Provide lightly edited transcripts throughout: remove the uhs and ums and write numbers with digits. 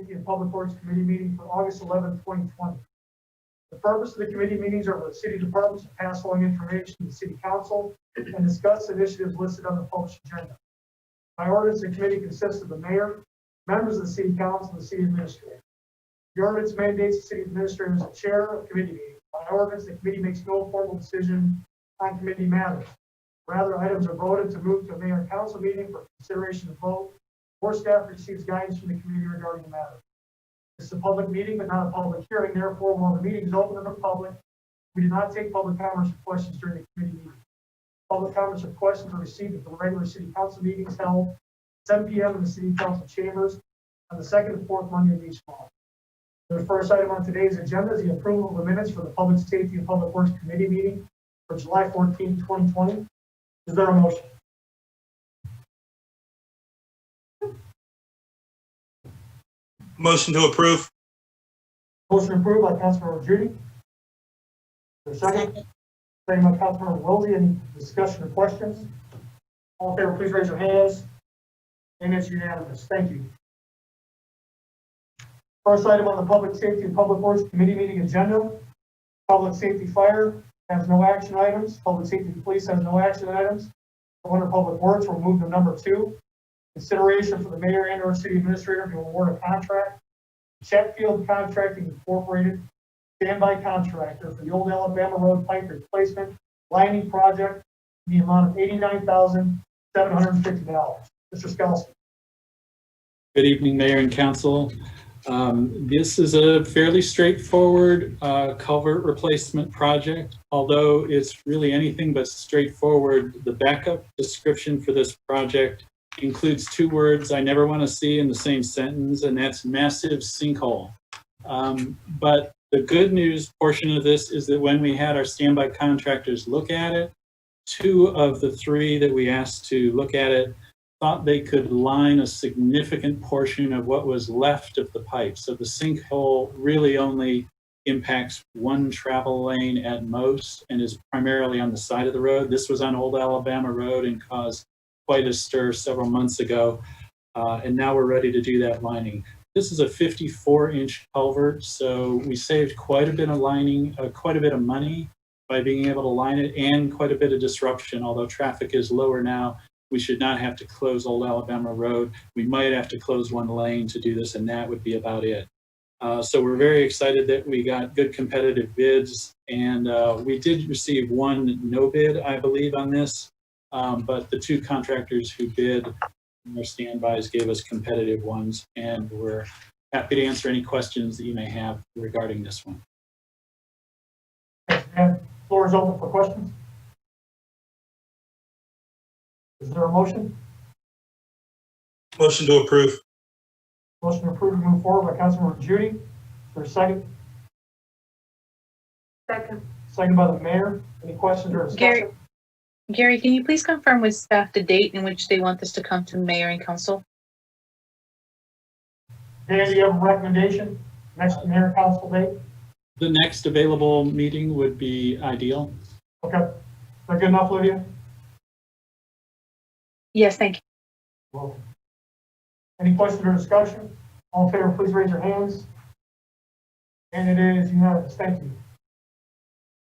Safety and Public Works Committee meeting for August 11, 2020. The purpose of the committee meetings are for the city departments to pass along information to the city council and discuss initiatives listed on the published agenda. By ordinance, the committee consists of the mayor, members of the city council, and the city administrator. The ordinance mandates the city administrator as the chair of committee meetings. By ordinance, the committee makes no formal decision on committee matters. Rather, items are voted to move to a mayor and council meeting for consideration of vote, or staff receives guidance from the committee regarding the matter. This is a public meeting, but not a public hearing. Therefore, while the meeting is open to the public, we do not take public comments or questions during the committee meeting. Public comments or questions are received at the regular city council meetings held 7 p.m. in the city council chambers on the second and fourth Monday of each month. The first item on today's agenda is the approval of the minutes for the Public Safety and Public Works Committee meeting for July 14, 2020. Is there a motion? Motion to approve. Motion approved by Councilmember Judy. Is there a second? Second by Councilmember Wilsey. Any discussion or questions? All in favor, please raise your hands. And it's unanimous. Thank you. First item on the Public Safety and Public Works Committee meeting agenda. Public Safety Fire has no action items. Public Safety Police has no action items. Under Public Works, we'll move to number 2. Consideration for the mayor and or city administrator to award a contract. Chatfield Contracting Incorporated, standby contractor for the Old Alabama Road pipe replacement lining project in the amount of $89,750. Mr. Skelton. Good evening, Mayor and Council. This is a fairly straightforward culvert replacement project. Although it's really anything but straightforward, the backup description for this project includes 2 words I never want to see in the same sentence, and that's massive sinkhole. But the good news portion of this is that when we had our standby contractors look at it, 2 of the 3 that we asked to look at it thought they could line a significant portion of what was left of the pipe. So the sinkhole really only impacts 1 travel lane at most and is primarily on the side of the road. This was on Old Alabama Road and caused quite a stir several months ago. And now we're ready to do that lining. This is a 54-inch culvert, so we saved quite a bit of lining, quite a bit of money by being able to line it, and quite a bit of disruption. Although traffic is lower now, we should not have to close Old Alabama Road. We might have to close 1 lane to do this, and that would be about it. So we're very excited that we got good competitive bids, and we did receive 1 no bid, I believe, on this, but the 2 contractors who bid their standbys gave us competitive ones, and we're happy to answer any questions that you may have regarding this one. Thanks, Dan. Floor is open for questions. Is there a motion? Motion to approve. Motion approved to move forward by Councilmember Judy. Is there a second? Second. Second by the mayor. Any questions or discussion? Gary, can you please confirm with staff the date in which they want this to come to mayor and council? Dan, do you have a recommendation? Next mayor and council date? The next available meeting would be ideal. Okay. Is that good enough, Lydia? Yes, thank you. Welcome. Any questions or discussion? All in favor, please raise your hands. And it is unanimous. Thank you.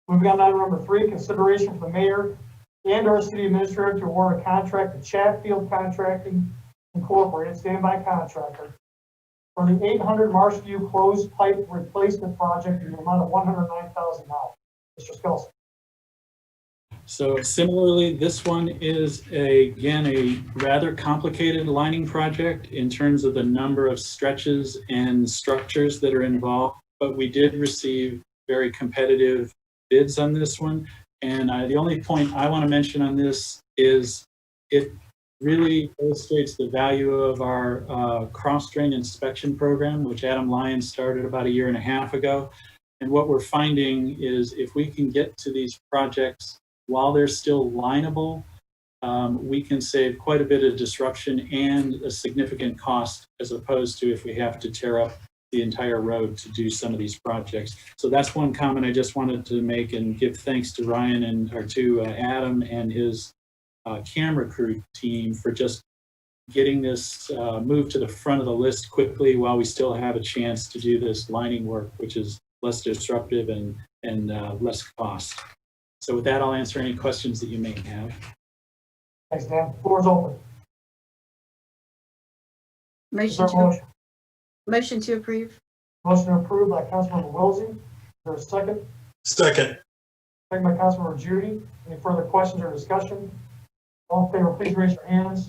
Moving on to number 3, consideration for the mayor and or city administrator to award a contract to Chatfield Contracting Incorporated, standby contractor, for the 800 Marshview closed pipe replacement project in the amount of $109,000. Mr. Skelton. So similarly, this one is again a rather complicated lining project in terms of the number of stretches and structures that are involved, but we did receive very competitive bids on this one. And the only point I want to mention on this is it really illustrates the value of our cross-drain inspection program, which Adam Lyons started about 1.5 years ago. And what we're finding is if we can get to these projects while they're still lineable, we can save quite a bit of disruption and a significant cost, as opposed to if we have to tear up the entire road to do some of these projects. So that's one comment I just wanted to make, and give thanks to Ryan and to Adam and his camera crew team for just getting this moved to the front of the list quickly while we still have a chance to do this lining work, which is less disruptive and less cost. So with that, I'll answer any questions that you may have. Thanks, Dan. Floor is open. Is there Motion a motion? motion to approve. Motion approved by Councilmember Wilsey. Is there a second? Second. Second by Councilmember Judy. Any further questions or discussion? All in favor, please raise your hands.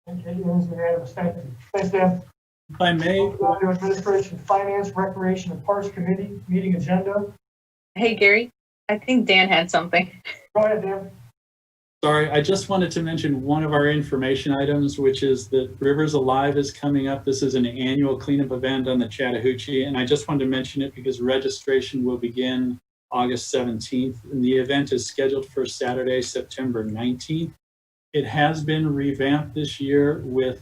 And it is unanimous. Thank you. Thanks, Dan. If I may, Moving on to Administration, Finance, Recreation, and Parks Committee meeting agenda. Hey, Gary, I think Dan had something. Go ahead, Dan. sorry, I just wanted to mention one of our information items, which is that Rivers Alive is coming up. This is an annual cleanup event on the Chattahoochee, and I just wanted to mention it because registration will begin August 17th, and the event is scheduled for Saturday, September 19th. It has been revamped this year with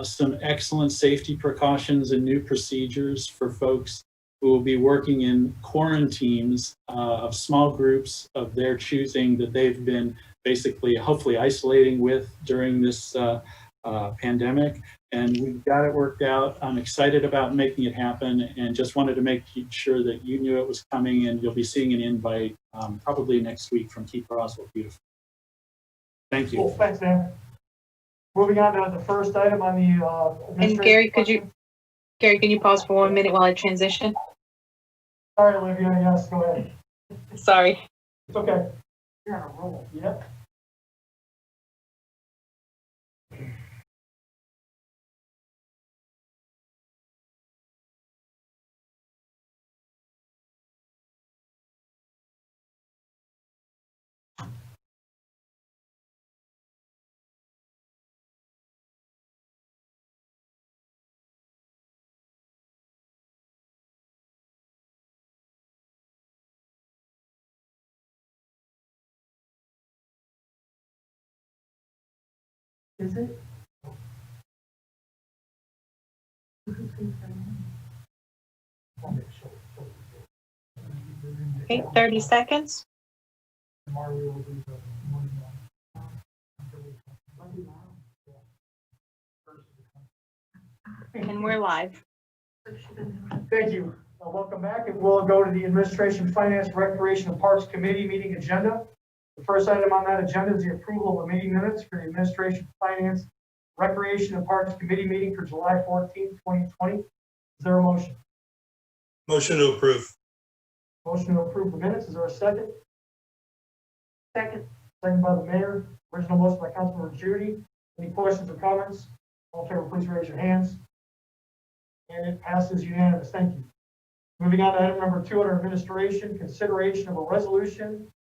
some excellent safety precautions and new procedures for folks who will be working in quarantines of small groups of their choosing that they've been basically hopefully isolating with during this pandemic. And we've got it worked out. I'm excited about making it happen and just wanted to make sure that you knew it was coming, and you'll be seeing an invite probably next week from Keep Roswell Beautiful. Thank you. Cool. Thanks, Dan. Moving on to the first item on the And administrative Gary, can you pause for 1 minute while I transition? Sorry, Olivia. Yes, go ahead. Sorry. It's okay. You're on a roll. Yep. Is it? Okay, 30 seconds. And we're live. Thank you. Welcome back, and we'll go to the Administration, Finance, Recreation, and Parks Committee meeting agenda. The first item on that agenda is the approval of the meeting minutes for the Administration, Finance, Recreation, and Parks Committee meeting for July 14th, 2020. Is there a motion? Motion to approve. Motion to approve the minutes. Is there a second? Second. Second by the mayor. Original motion by Councilmember Judy. Any questions or comments? All in favor, please raise your hands. And it passes unanimous. Thank you. Moving on to item number 2 under administration, consideration of a resolution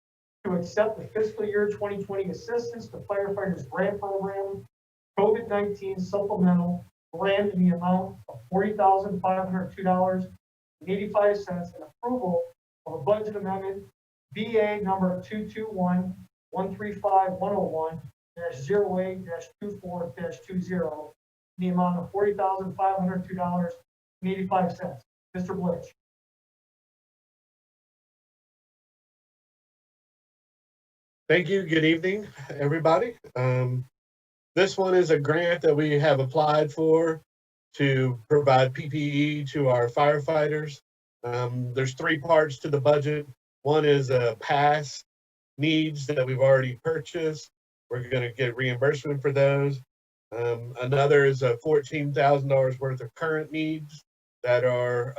to accept the fiscal year 2020 assistance to firefighters grant program, COVID-19 supplemental grant in the amount of $40,502.85 and approval of a budget amendment BA number 221-135-101-08-24-20 in the amount of $40,502.85. Mr. Blitch. Thank you. Good evening, everybody. This one is a grant that we have applied for to provide PPE to our firefighters. There's 3 parts to the budget. One is past needs that we've already purchased. We're going to get reimbursement for those. Another is $14,000 worth of current needs that are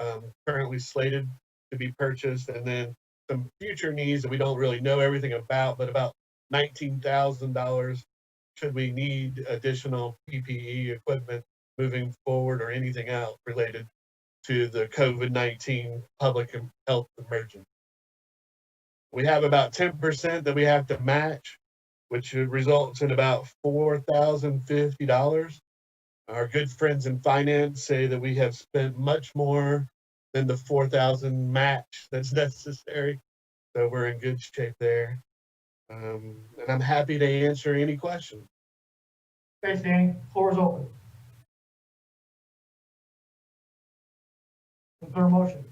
currently slated to be purchased, and then some future needs that we don't really know everything about, but about $19,000 should we need additional PPE equipment moving forward or anything else related to the COVID-19 public health emergency. We have about 10% that we have to match, which results in about $4,050. Our good friends in finance say that we have spent much more than the $4,000 match that's necessary. So we're in good shape there. And I'm happy to answer any questions. Thanks, Danny. Floor is open. Is there a motion?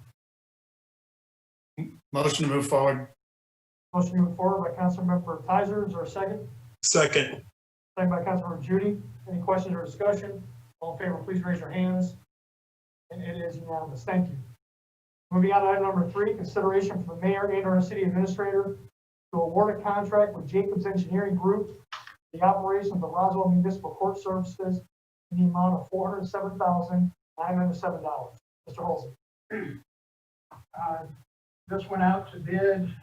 Motion to move forward. Motion to move forward by Councilmember Kaiser. Is there a second? Second. second by Councilmember Judy. Any questions or discussion? All in favor, please raise your hands. And it is unanimous. Thank you. Moving on to item number 3, consideration for the mayor and our city administrator to award a contract with Jacobs Engineering Group, the operation of the Roswell Municipal Court Services in the amount of $407,907. Mr. Halsey. This went out to bid.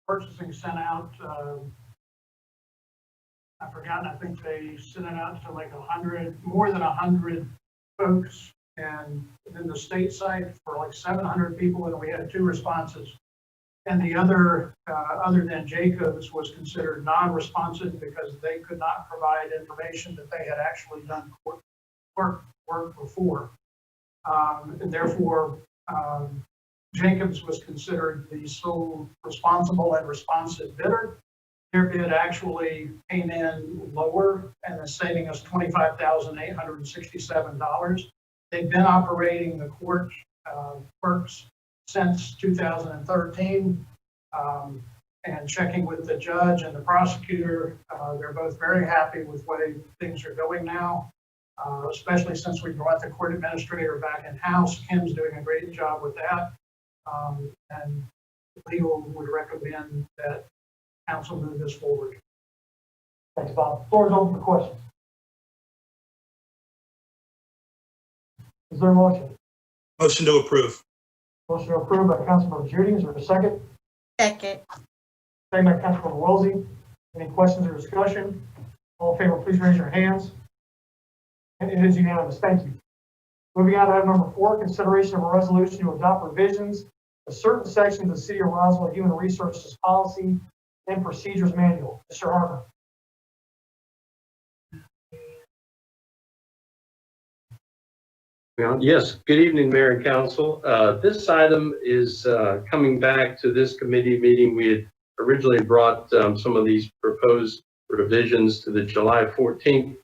Purchasing sent out, I've forgotten, I think they sent it out to like 100, more than 100 folks. And then the state side for like 700 people, and we had 2 responses. And the other than Jacobs, was considered non-responsive because they could not provide information that they had actually done work before. And therefore, Jacobs was considered the sole responsible and responsive bidder. Their bid actually came in lower and is saving us $25,867. They've been operating the court works since 2013, and checking with the judge and the prosecutor. They're both very happy with the way things are going now, especially since we brought the court administrator back in-house. Kim's doing a great job with that. And legal would recommend that council move this forward. Thanks, Bob. Floor is open for questions. Is there a motion? Motion to approve. Motion approved by Councilmember Judy. Is there a second? Second. Second by Councilmember Wilsey. Any questions or discussion? All in favor, please raise your hands. And it is unanimous. Thank you. Moving on to item number 4, consideration of a resolution to adopt revisions to certain sections of the City of Roswell Human Resources Policy and Procedures Manual. Mr. Harper. Yes, good evening, Mayor and Council. This item is coming back to this committee meeting. We had originally brought some of these proposed revisions to the July 14th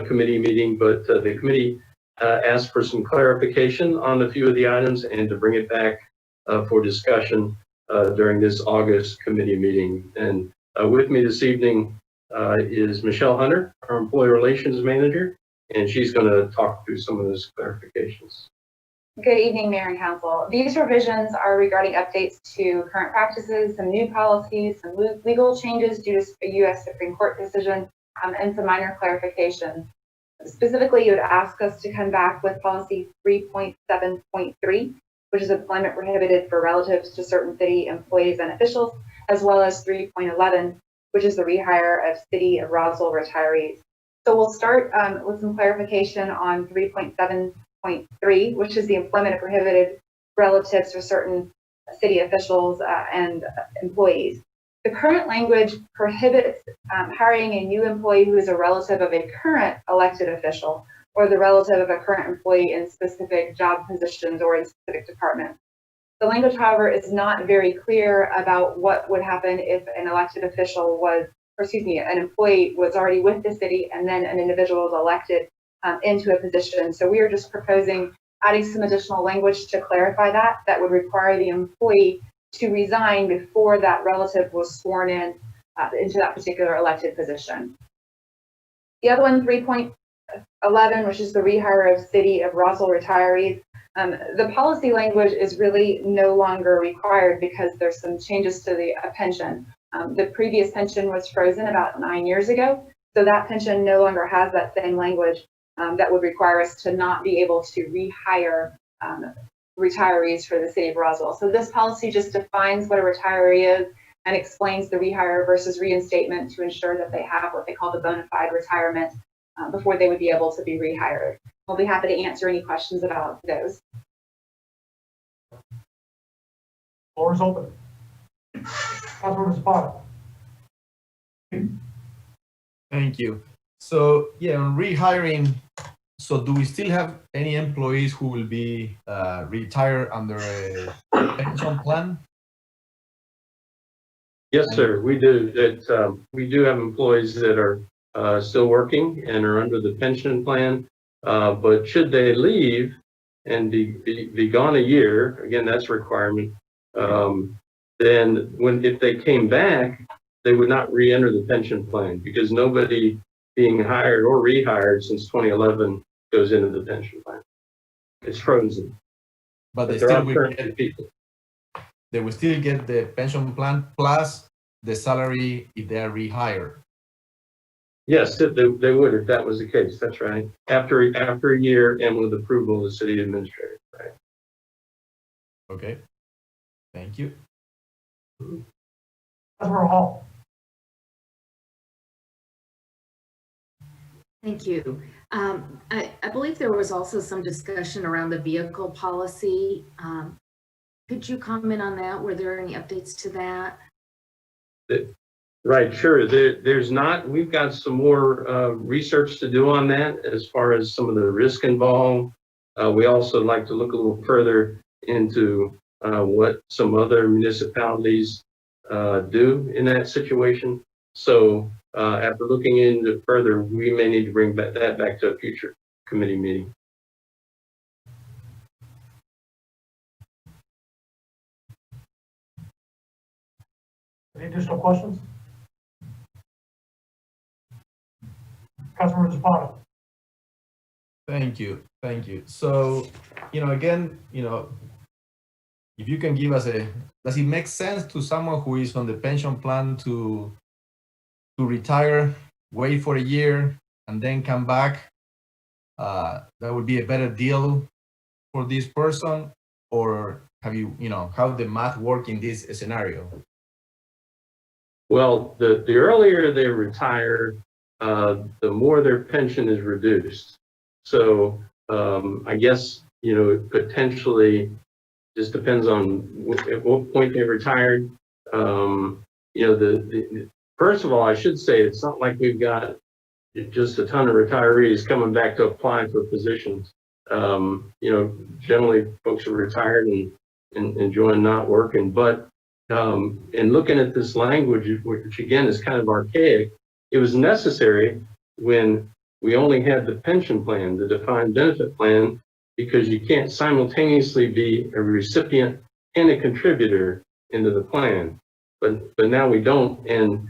committee meeting, but the committee asked for some clarification on a few of the items and to bring it back for discussion during this August committee meeting. And with me this evening is Michelle Hunter, our Employee Relations Manager, and she's going to talk through some of those clarifications. Good evening, Mayor and Council. These revisions are regarding updates to current practices, some new policies, some legal changes due to a U.S. Supreme Court decision, and some minor clarifications. Specifically, you would ask us to come back with policy 3.7.3, which is employment prohibited for relatives to certain city employees and officials, as well as 3.11, which is the rehire of City of Roswell retirees. So we'll start with some clarification on 3.7.3, which is the employment of prohibited relatives for certain city officials and employees. The current language prohibits hiring a new employee who is a relative of a current elected official or the relative of a current employee in specific job positions or in specific departments. The language, however, is not very clear about what would happen if an elected official was, or excuse me, an employee was already with the city and then an individual was elected into a position. So we are just proposing adding some additional language to clarify that would require the employee to resign before that relative was sworn in into that particular elected position. The other one, 3.11, which is the rehire of City of Roswell retirees. The policy language is really no longer required because there's some changes to the pension. The previous pension was frozen about 9 years ago, so that pension no longer has that same language that would require us to not be able to rehire retirees for the City of Roswell. So this policy just defines what a retiree is and explains the rehire versus reinstatement to ensure that they have what they call the bona fide retirement before they would be able to be rehired. We'll be happy to answer any questions about those. Floor is open. Councilmember Zapata. Thank you. So yeah, on rehiring, so do we still have any employees who will be retired under a pension plan? Yes, sir, we do. We do have employees that are still working and are under the pension plan, but should they leave and be gone a year, again, that's a requirement, then if they came back, they would not re-enter the pension plan because nobody being hired or rehired since 2011 goes into the pension plan. It's frozen. But they But there still are will current get, people. they will still get the pension plan plus the salary if they are rehired. Yes, they would if that was the case. That's right. After a year and with approval of the city administrator. Right. Okay. Thank you. Councilmember Hall. Thank you. I believe there was also some discussion around the vehicle policy. Could you comment on that? Were there any updates to that? Right, sure. There's not. We've got some more research to do on that as far as some of the risk involved. We also like to look a little further into what some other municipalities do in that situation. So after looking into further, we may need to bring that back to a future committee meeting. Any additional questions? Councilmember Zapata. Thank you. Thank you. So, again, if you can give us does it make sense to someone who is on the pension plan to retire, wait for a year, and then come back? That would be a better deal for this person? Or have how the math work in this scenario? Well, the earlier they retire, the more their pension is reduced. So I guess, it potentially just depends on at what point they retired. First of all, I should say it's not like we've got just a ton of retirees coming back to apply for positions. Generally folks are retired and enjoying not working, but in looking at this language, which again is kind of archaic, it was necessary when we only had the pension plan, the defined benefit plan, because you can't simultaneously be a recipient and a contributor into the plan. But now we don't, and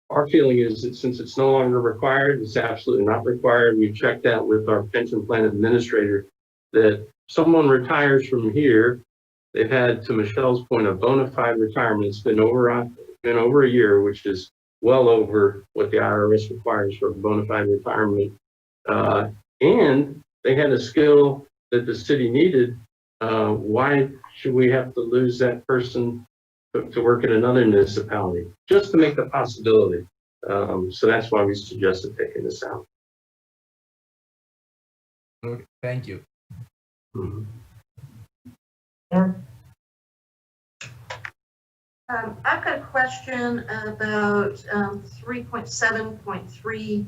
our feeling is that since it's no longer required, it's absolutely not required. We've checked that with our pension plan administrator, that someone retires from here, they've had, to Michelle's point, a bona fide retirement. It's been over a year, which is well over what the IRS requires for a bona fide retirement. And they had a skill that the city needed. Why should we have to lose that person to work at another municipality? Just to make the possibility. So that's why we suggested taking this out. Okay, thank you. Mm-hmm. Aaron? I've got a question about 3.7.3.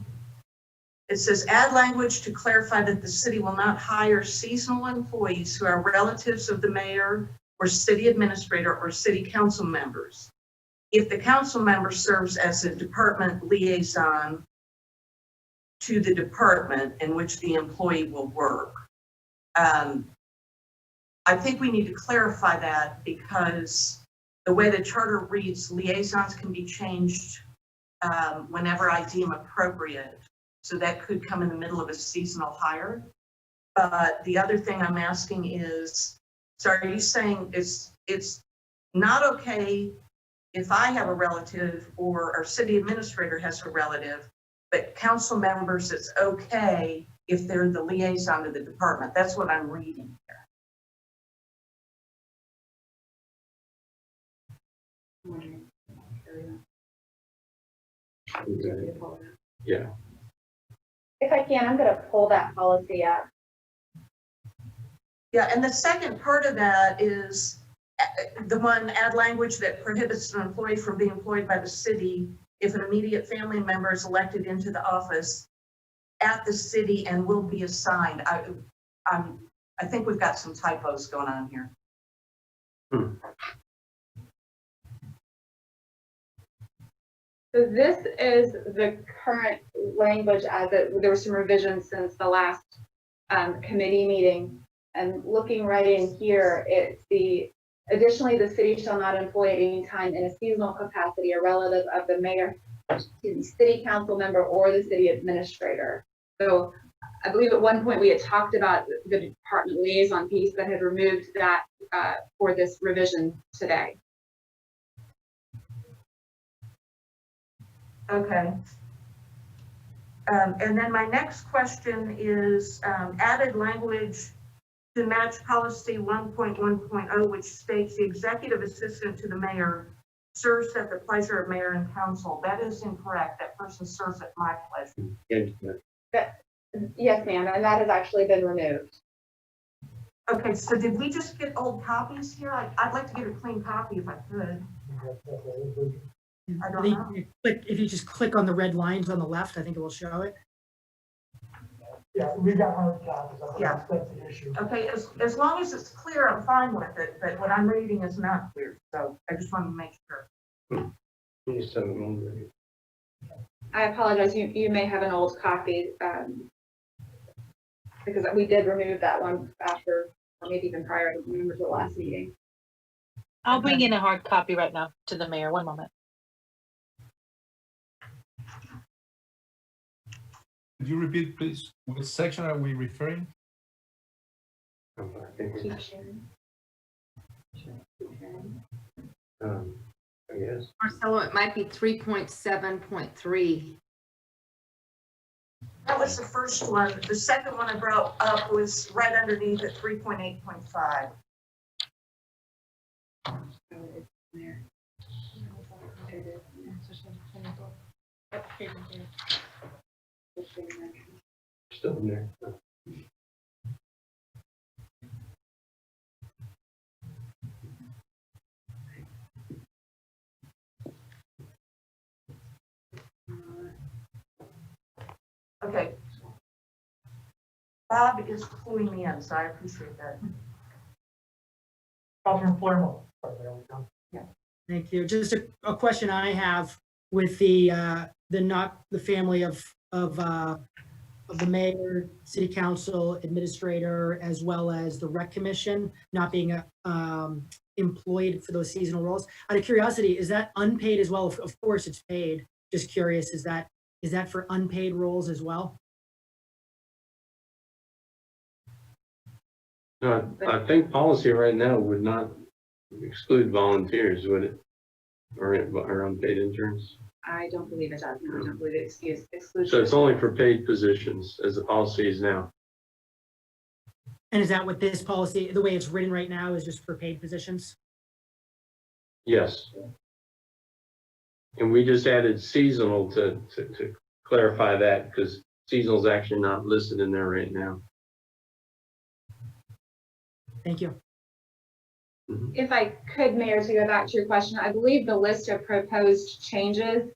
It says, add language to clarify that the city will not hire seasonal employees who are relatives of the mayor or city administrator or city council members if the council member serves as a department liaison to the department in which the employee will work. I think we need to clarify that because the way the charter reads, liaisons can be changed whenever I deem appropriate. So that could come in the middle of a seasonal hire. But the other thing I'm asking is, so are you saying it's not okay if I have a relative or our city administrator has a relative, but council members, it's okay if they're the liaison to the department? That's what I'm reading here. Yeah. If I can, I'm gonna pull that policy up. Yeah, and the second part of that is the one, add language that prohibits an employee from being employed by the city if an immediate family member is elected into the office at the city and will be assigned. I think we've got some typos going on here. So this is the current language as there were some revisions since the last committee meeting. And looking right in here, it's the Additionally, the city shall not employ at any time in a seasonal capacity a relative of the mayor, excuse me, city council member, or the city administrator. So I believe at one point we had talked about the department liaison piece, but had removed that for this revision today. Okay. And then my next question is added language to match policy 1.1.0, which states the executive assistant to the mayor serves at the pleasure of mayor and council. That is incorrect. That person serves at my pleasure. Yes, ma'am, and that has actually been removed. Okay, so did we just get old copies here? I'd like to get a clean copy if I could. I don't know. If you just click on the red lines on the left, I think it will show it. Yeah, we've got hard copies. I think Yeah. that's the issue. Okay, as long as it's clear, I'm fine with it, but what I'm reading is not clear, so I just want to make sure. I apologize, you may have an old copy, because we did remove that one after, or maybe even prior, I don't remember, to the last meeting. I'll bring in a hard copy right now to the mayor. One moment. Could you repeat, please? What section are we referring? Keep sharing. Sure, keep sharing. I guess. Marcelo, it might be 3.7.3. That was the first one. The second one I brought up was right underneath at 3.8.5. Still in there. Okay. Bob is pulling me in, so I appreciate that. Councilman Palermo. Sorry, there we go. Thank you. Just a question I have with the family of the mayor, city council, administrator, as well as the rec commission not being employed for those seasonal roles. Out of curiosity, is that unpaid as well? Of course it's paid. Just curious, is that for unpaid roles as well? No, I think policy right now would not exclude volunteers, would it? Or unpaid interns? I don't believe it does. No, I don't believe it excludes. So it's only for paid positions as the policy is now. And is that what this policy, the way it's written right now, is just for paid positions? Yes. And we just added seasonal to clarify that because seasonal is actually not listed in there right now. Thank you. If I could, Mayor, to go back to your question, I believe the list of proposed changes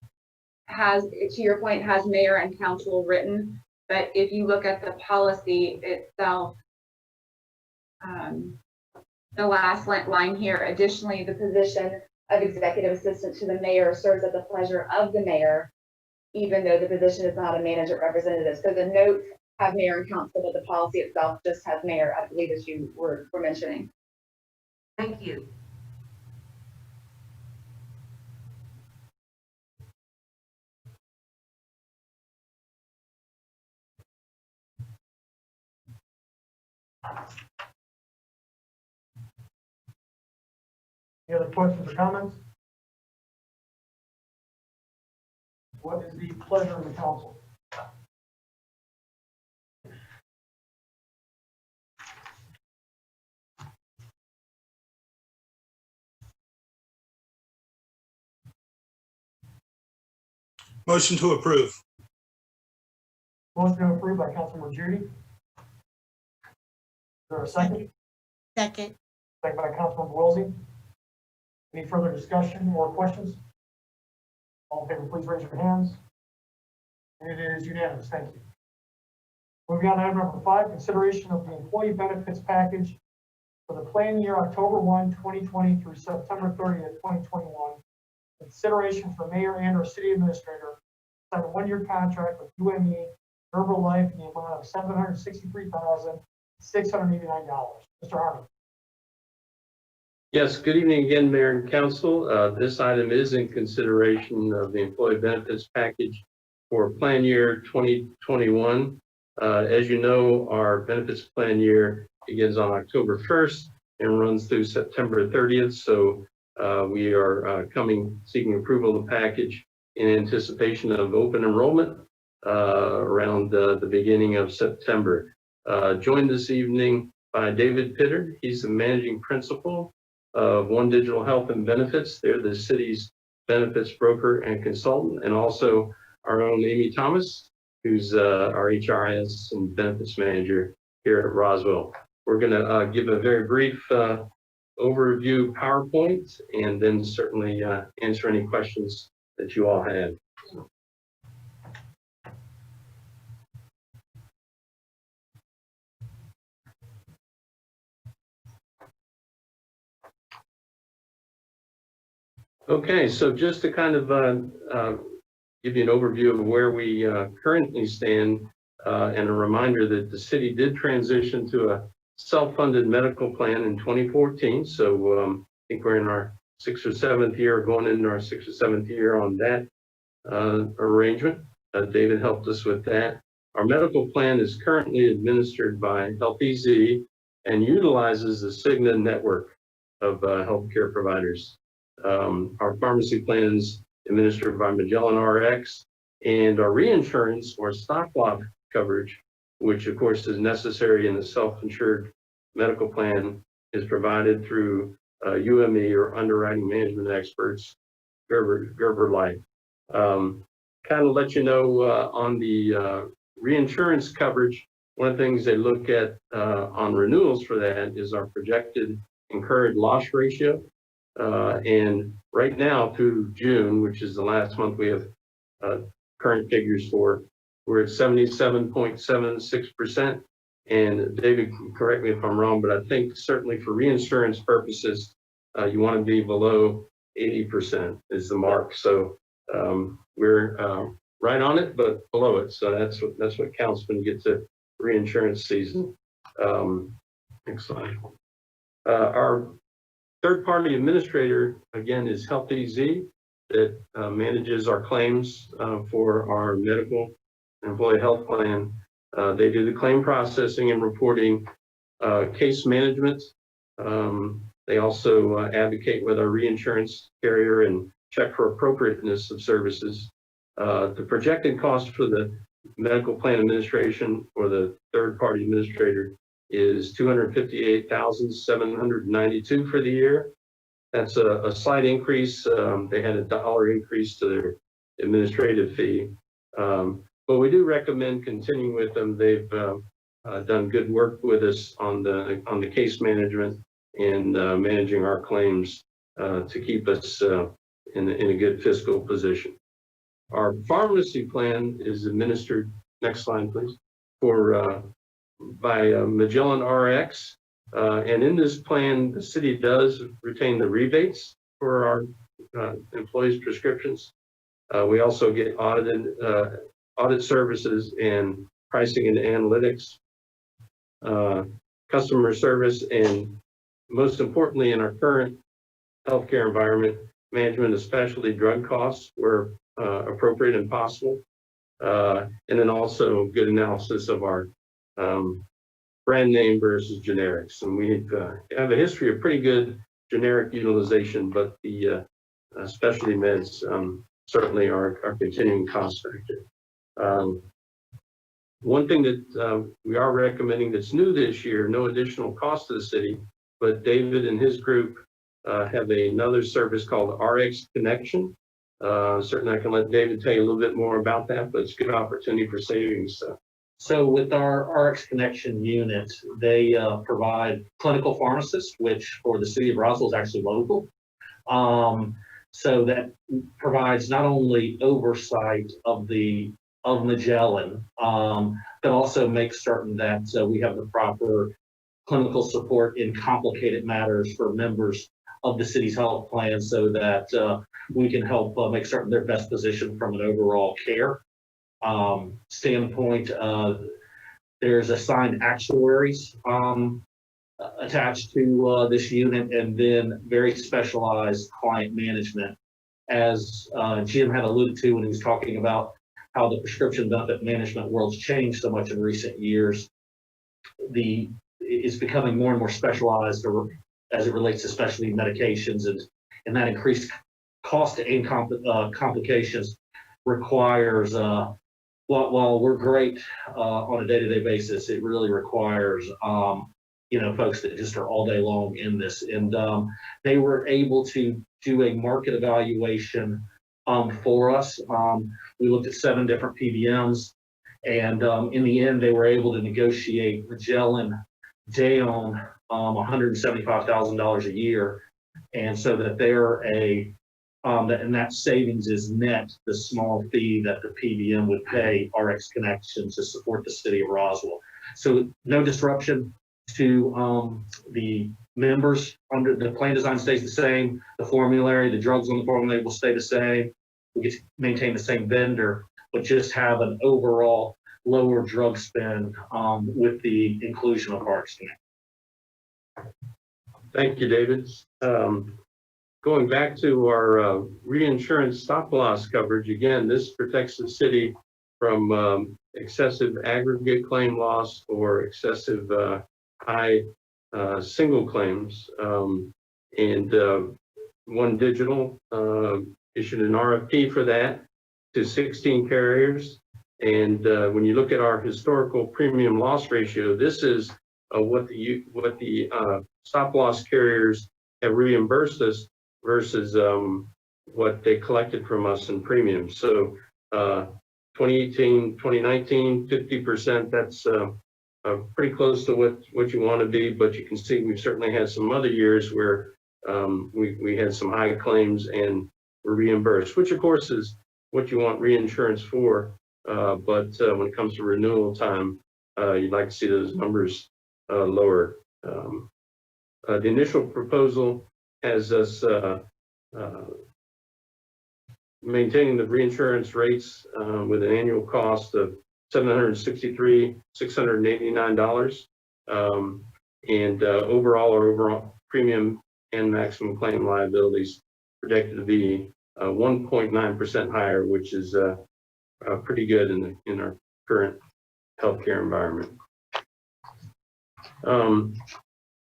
has, to your point, has mayor and council written. But if you look at the policy itself, the last line here, additionally, the position of executive assistant to the mayor serves at the pleasure of the mayor, even though the position is not a management representative. So the notes have mayor and council, but the policy itself just has mayor, I believe, as you were mentioning. Thank you. Any other questions or comments? What is the pleasure of the council? Motion to approve. Motion approved by Councilman Judy. Is there a second? Second. Second by Councilman Wilsey. Any further discussion or questions? All in favor, please raise your hands. And it is unanimous. Thank you. Moving on to item number 5, consideration of the employee benefits package for the plan year October 1, 2020 through September 30th, 2021. Consideration for mayor and or city administrator sign a 1-year contract with UME Herbalife in the amount of $763,689. Mr. Harmon. Yes, good evening again, Mayor and Council. This item is in consideration of the employee benefits package for plan year 2021. As you know, our benefits plan year begins on October 1st and runs through September 30th. So we are seeking approval of the package in anticipation of open enrollment around the beginning of September. Joined this evening by David Pitter. He's the managing principal of One Digital Health and Benefits. They're the city's benefits broker and consultant, and also our own Amy Thomas, who's our HRIS and benefits manager here at Roswell. We're going to give a very brief overview PowerPoint, and then certainly answer any questions that you all have. Okay, so just to kind of give you an overview of where we currently stand, and a reminder that the city did transition to a self-funded medical plan in 2014. So I think we're in our 6th or 7th year, going into our 6th or 7th year on that arrangement. David helped us with that. Our medical plan is currently administered by HealthEZ and utilizes the Cigna network of healthcare providers. Our pharmacy plans administered by Magellan RX, and our reinsurance or stop loss coverage, which of course is necessary in the self-insured medical plan, is provided through UME or underwriting management experts, Gerber Life. Kind of let you know on the reinsurance coverage, one of the things they look at on renewals for that is our projected incurred loss ratio. And right now through June, which is the last month we have current figures for, we're at 77.76%. And David, correct me if I'm wrong, but I think certainly for reinsurance purposes, you want to be below 80% is the mark. So we're right on it, but below it. So that's what counts when you get to reinsurance season. Next slide. Our third-party administrator, again, is HealthEZ that manages our claims for our medical employee health plan. They do the claim processing and reporting, case management. They also advocate with our reinsurance carrier and check for appropriateness of services. The projected cost for the medical plan administration or the third-party administrator is $258,792 for the year. That's a slight increase. They had a $1 increase to their administrative fee. But we do recommend continuing with them. They've done good work with us on the case management and managing our claims to keep us in a good fiscal position. Our pharmacy plan is administered, next slide please, by Magellan RX. And in this plan, the city does retain the rebates for our employees' prescriptions. We also get audit services and pricing and analytics, customer service, and most importantly, in our current healthcare environment, management of specialty drug costs where appropriate and possible. And then also good analysis of our brand name versus generics. And we have a history of pretty good generic utilization, but the specialty meds certainly are continuing cost factor. One thing that we are recommending that's new this year, no additional cost to the city, but David and his group have another service called RX Connection. Certainly I can let David tell you a little bit more about that, but it's a good opportunity for savings. So with our RX Connection unit, they provide clinical pharmacists, which for the city of Roswell is actually local. So that provides not only oversight of Magellan, but also makes certain that we have the proper clinical support in complicated matters for members of the city's health plan so that we can help make certain they're best positioned from an overall care standpoint. There's assigned actuaries attached to this unit, and then very specialized client management. As Jim had alluded to when he was talking about how the prescription benefit management world's changed so much in recent years, it's becoming more and more specialized as it relates to specialty medications, and that increased cost and complications requires, while we're great on a day-to-day basis, it really requires, folks that just are all day long in this. And they were able to do a market evaluation for us. We looked at 7 different PBMs, and in the end, they were able to negotiate Magellan down $175,000 a year, and so that they're and that savings is net the small fee that the PBM would pay RX Connection to support the city of Roswell. So no disruption to the members. Under the plan design stays the same. The formulary, the drugs on the formulary will stay the same. We get to maintain the same vendor, but just have an overall lower drug spend with the inclusion of RX Connect. Thank you, David. Going back to our reinsurance stop loss coverage, again, this protects the city from excessive aggregate claim loss or excessive high single claims. One Digital issued an RFP for that to 16 carriers. And when you look at our historical premium loss ratio, this is what the stop loss carriers have reimbursed us versus what they collected from us in premiums. So 2018, 2019, 50%, that's pretty close to what you want to be, but you can see we've certainly had some other years where we had some high claims and were reimbursed, which of course is what you want reinsurance for. But when it comes to renewal time, you'd like to see those numbers lower. The initial proposal has us maintaining the reinsurance rates with an annual cost of $763,689, and overall premium and maximum claim liabilities projected to be 1.9% higher, which is pretty good in our current healthcare environment.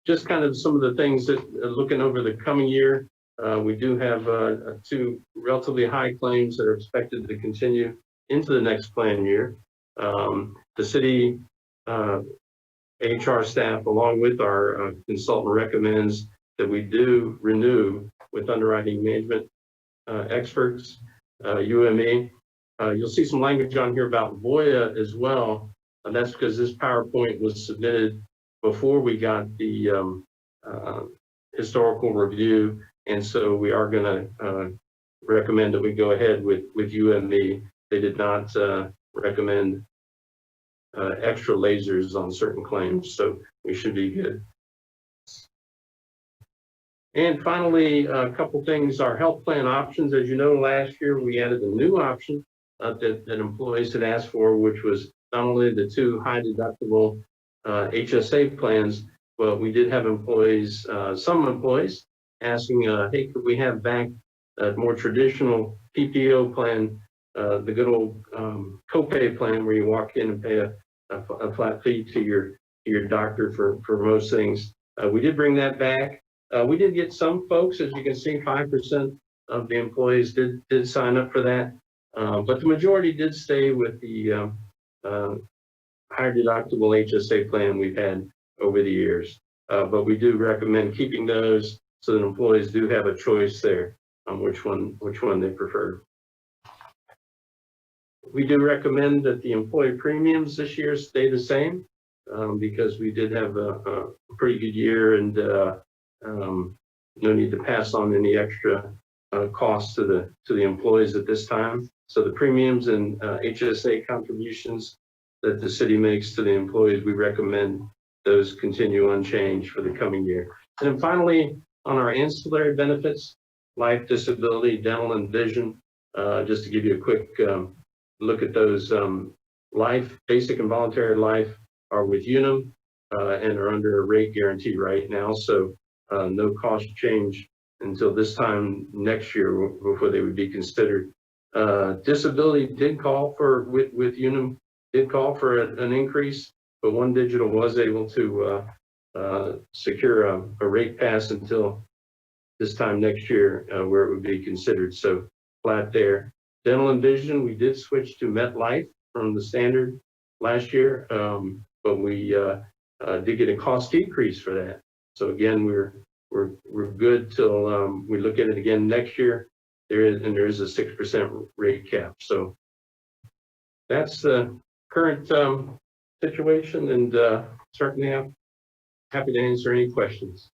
Just kind of some of the things that looking over the coming year, we do have 2 relatively high claims that are expected to continue into the next plan year. The city HR staff, along with our consultant, recommends that we do renew with underwriting management experts, UME. You'll see some language on here about Voya as well, and that's because this PowerPoint was submitted before we got the historical review, and so we are going to recommend that we go ahead with UME. They did not recommend extra lasers on certain claims, so we should be good. And finally, a couple things, our health plan options. As you know, last year we added a new option that employees had asked for, which was not only the 2 high deductible HSA plans, but we did have employees, some employees asking, hey, could we have back a more traditional PPO plan, the good old copay plan where you walk in and pay a flat fee to your doctor for most things. We did bring that back. We did get some folks, as you can see, 5% of the employees did sign up for that, but the majority did stay with the higher deductible HSA plan we've had over the years. But we do recommend keeping those so that employees do have a choice there on which one they prefer. We do recommend that the employee premiums this year stay the same because we did have a pretty good year, and no need to pass on any extra costs to the employees at this time. So the premiums and HSA contributions that the city makes to the employees, we recommend those continue unchanged for the coming year. And then finally, on our ancillary benefits, life, disability, dental, and vision, just to give you a quick look at those, life, basic and voluntary life are with Unum. and are under a rate guarantee right now. So no cost change until this time next year before they would be considered. Disability did call for, with Unum, did call for an increase, but One Digital was able to secure a rate pass until this time next year where it would be considered. So flat there. Dental and vision, we did switch to MetLife from the standard last year, but we did get a cost decrease for that. So again, we're good till we look at it again next year. There is a 6% rate cap. So that's the current situation, and certainly I'm happy to answer any questions.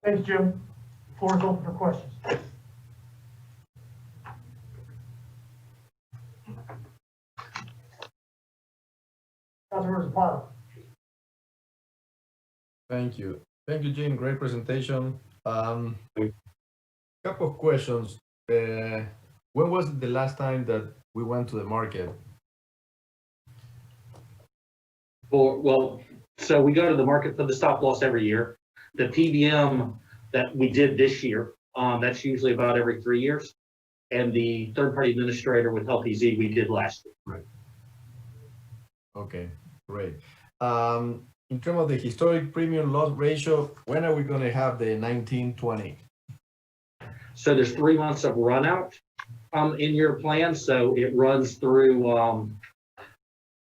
Thanks, Jim. Floor is open for questions. Councilmember Zapata. Thank you. Thank you, Jim. Great presentation. Couple of questions. When was the last time that we went to the market? So we go to the market for the stop loss every year. The PBM that we did this year, that's usually about every 3 years. And the third-party administrator with LPZ we did last year. Right. Okay, great. In terms of the historic premium loss ratio, when are we going to have the 1920? So there's 3 months of run out in your plan. So it runs through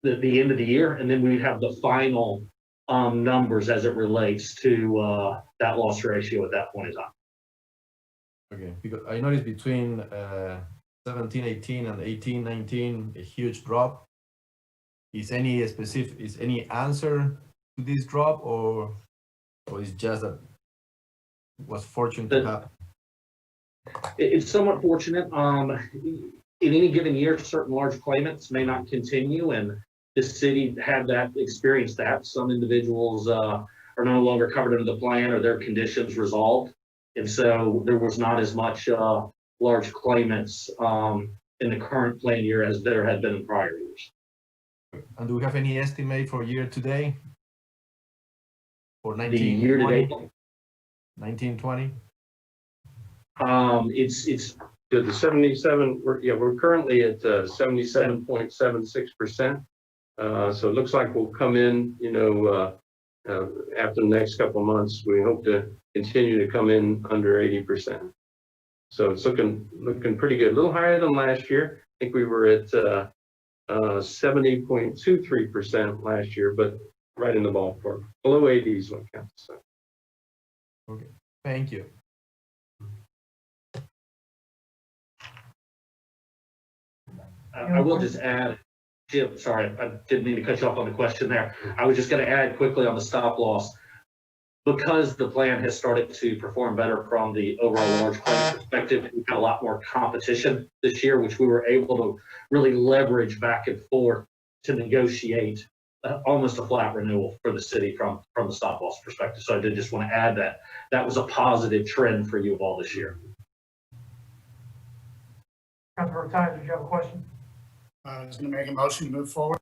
the end of the year, and then we have the final numbers as it relates to that loss ratio at that point in time. Okay, because I noticed between 17-18 and 18-19 a huge drop. Is any answer to this drop, or is just that it was fortunate to happen? It's somewhat fortunate. In any given year, certain large claimants may not continue, and this city had experienced that. Some individuals are no longer covered under the plan, or their conditions resolved. And so there was not as much large claimants in the current plan year as there had been in prior years. And do we have any estimate for year to date? For The year to date, 1920? it's The 77, we're currently at 77.76%. So it looks like we'll come in, after the next couple of months. We hope to continue to come in under 80%. So it's looking pretty good. A little higher than last year. I think we were at 70.23% last year, but right in the ballpark. Below 80 is what counts. So. Okay, thank you. I will just add, Jim, sorry, I didn't mean to cut you off on the question there. I was just going to add quickly on the stop loss. Because the plan has started to perform better from the overall large claim perspective, we've got a lot more competition this year, which we were able to really leverage back and forth to negotiate almost a flat renewal for the city from the stop loss perspective. So I did just want to add that that was a positive trend for you all this year. Councilmember Tyler, did you have a question? I was going to make a motion to move forward.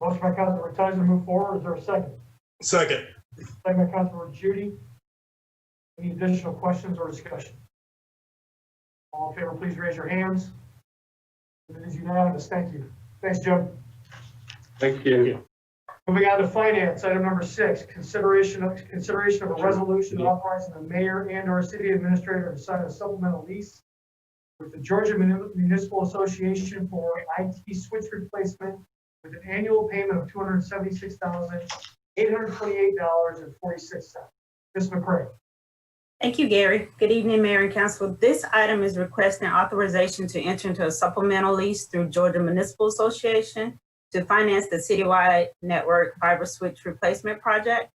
Motion by Councilmember Tyler to move forward. Is there a second? Second. Second by Councilmember Judy. Any additional questions or discussion? All in favor, please raise your hands. It is unanimous. Thank you. Thanks, Jim. Thank you. Moving on to finance, item number 6, consideration of a resolution authorizing the mayor and/or city administrator to sign a supplemental lease with the Georgia Municipal Association for IT switch replacement with an annual payment of $276,828.46. Ms. McCray. Thank you, Gary. Good evening, Mayor and Council. This item is requesting authorization to enter into a supplemental lease through Georgia Municipal Association to finance the citywide network fiber switch replacement project.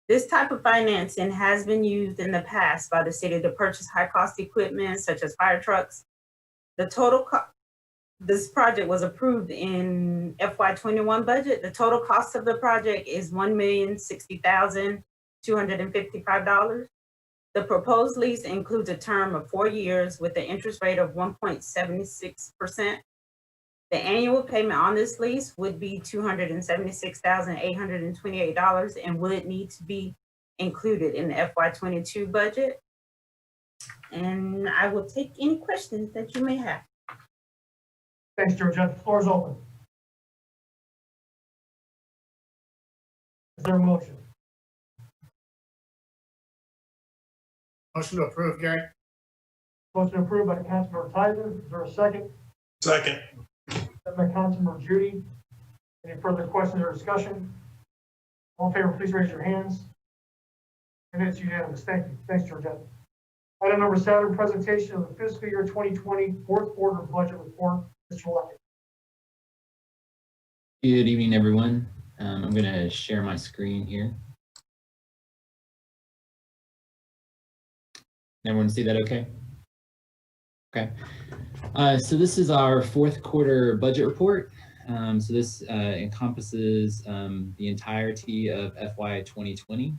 This type of financing has been used in the past by the city to purchase high-cost equipment such as fire trucks. This project was approved in FY21 budget. The total cost of the project is $1,060,255. The proposed lease includes a term of 4 years with an interest rate of 1.76%. The annual payment on this lease would be $276,828 and would need to be included in the FY22 budget. And I will take any questions that you may have. Thanks, Georgette. The floor is open. Is there a motion? Motion to approve, Gary. Motion approved by Councilmember Tyler. Is there a second? Second. Second by Councilmember Judy. Any further questions or discussion? All in favor, please raise your hands. And it's unanimous. Thank you. Thanks, Georgette. Item number 7, presentation of the fiscal year 2020 fourth quarter budget report. Mr. Luckett. Good evening, everyone. I'm going to share my screen here. Everyone see that okay? Okay. So this is our fourth quarter budget report. So this encompasses the entirety of FY 2020.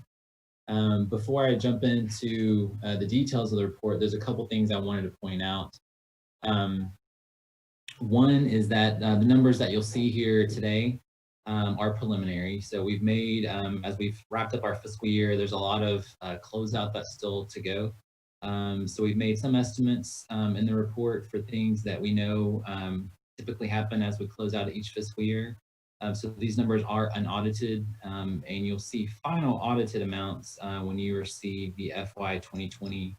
Before I jump into the details of the report, there's a couple things I wanted to point out. One is that the numbers that you'll see here today are preliminary. So we've made, as we've wrapped up our fiscal year, there's a lot of closeout that's still to go. So we've made some estimates in the report for things that we know typically happen as we close out each fiscal year. So these numbers are unaudited, and you'll see final audited amounts when you receive the FY 2020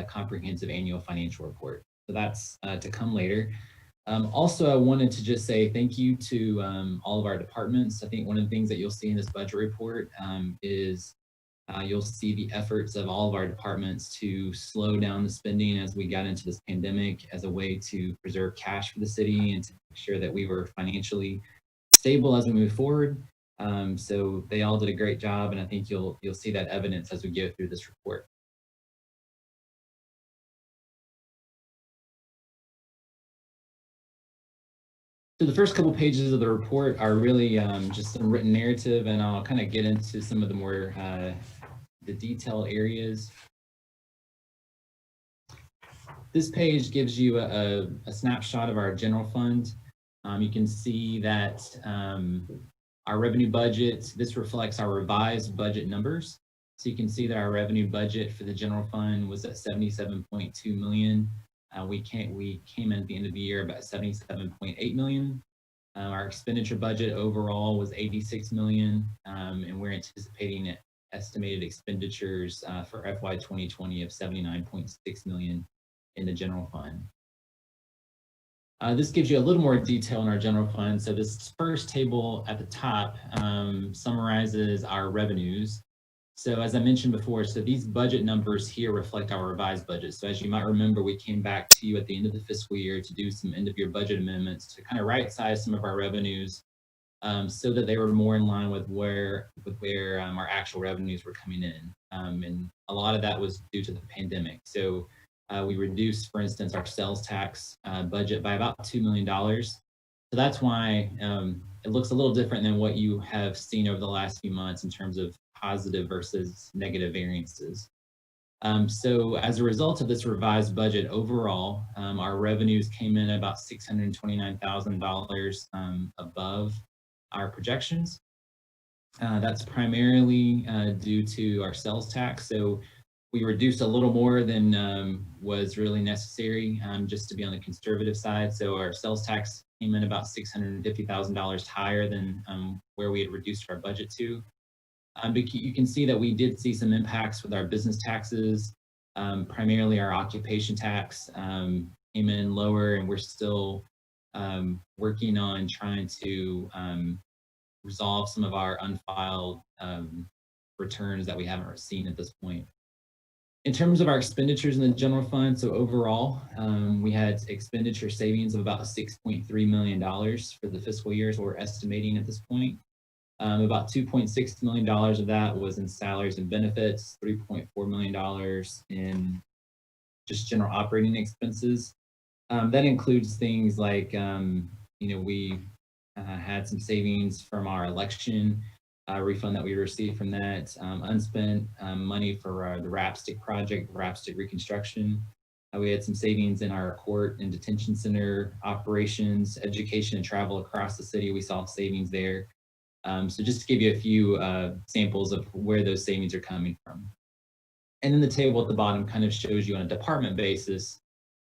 comprehensive annual financial report. So that's to come later. Also, I wanted to just say thank you to all of our departments. I think one of the things that you'll see in this budget report is you'll see the efforts of all of our departments to slow down the spending as we got into this pandemic as a way to preserve cash for the city and to make sure that we were financially stable as we move forward. So they all did a great job, and I think you'll see that evidence as we go through this report. So the first couple pages of the report are really just some written narrative, and I'll kind of get into some of the more the detailed areas. This page gives you a snapshot of our general fund. You can see that our revenue budget, this reflects our revised budget numbers. So you can see that our revenue budget for the general fund was at 77.2 million. We came in at the end of the year about 77.8 million. Our expenditure budget overall was 86 million, and we're anticipating estimated expenditures for FY 2020 of 79.6 million in the general fund. This gives you a little more detail in our general fund. So this first table at the top summarizes our revenues. So as I mentioned before, so these budget numbers here reflect our revised budget. So as you might remember, we came back to you at the end of the fiscal year to do some end of year budget amendments to kind of right size some of our revenues so that they were more in line with where our actual revenues were coming in. And a lot of that was due to the pandemic. So we reduced, for instance, our sales tax budget by about $2 million. So that's why it looks a little different than what you have seen over the last few months in terms of positive versus negative variances. So as a result of this revised budget overall, our revenues came in about $629,000 above our projections. That's primarily due to our sales tax. So we reduced a little more than was really necessary just to be on the conservative side. So our sales tax came in about $650,000 higher than where we had reduced our budget to. But you can see that we did see some impacts with our business taxes, primarily our occupation tax came in lower, and we're still working on trying to resolve some of our unfiled returns that we haven't seen at this point. In terms of our expenditures in the general fund, so overall, we had expenditure savings of about $6.3 million for the fiscal year, so we're estimating at this point. About $2.6 million of that was in salaries and benefits, $3.4 million in just general operating expenses. That includes things like, we had some savings from our election refund that we received from that, unspent money for the Rapstick project, Rapstick reconstruction. We had some savings in our court and detention center operations, education and travel across the city. We saw savings there. So just to give you a few samples of where those savings are coming from. And then the table at the bottom kind of shows you on a department basis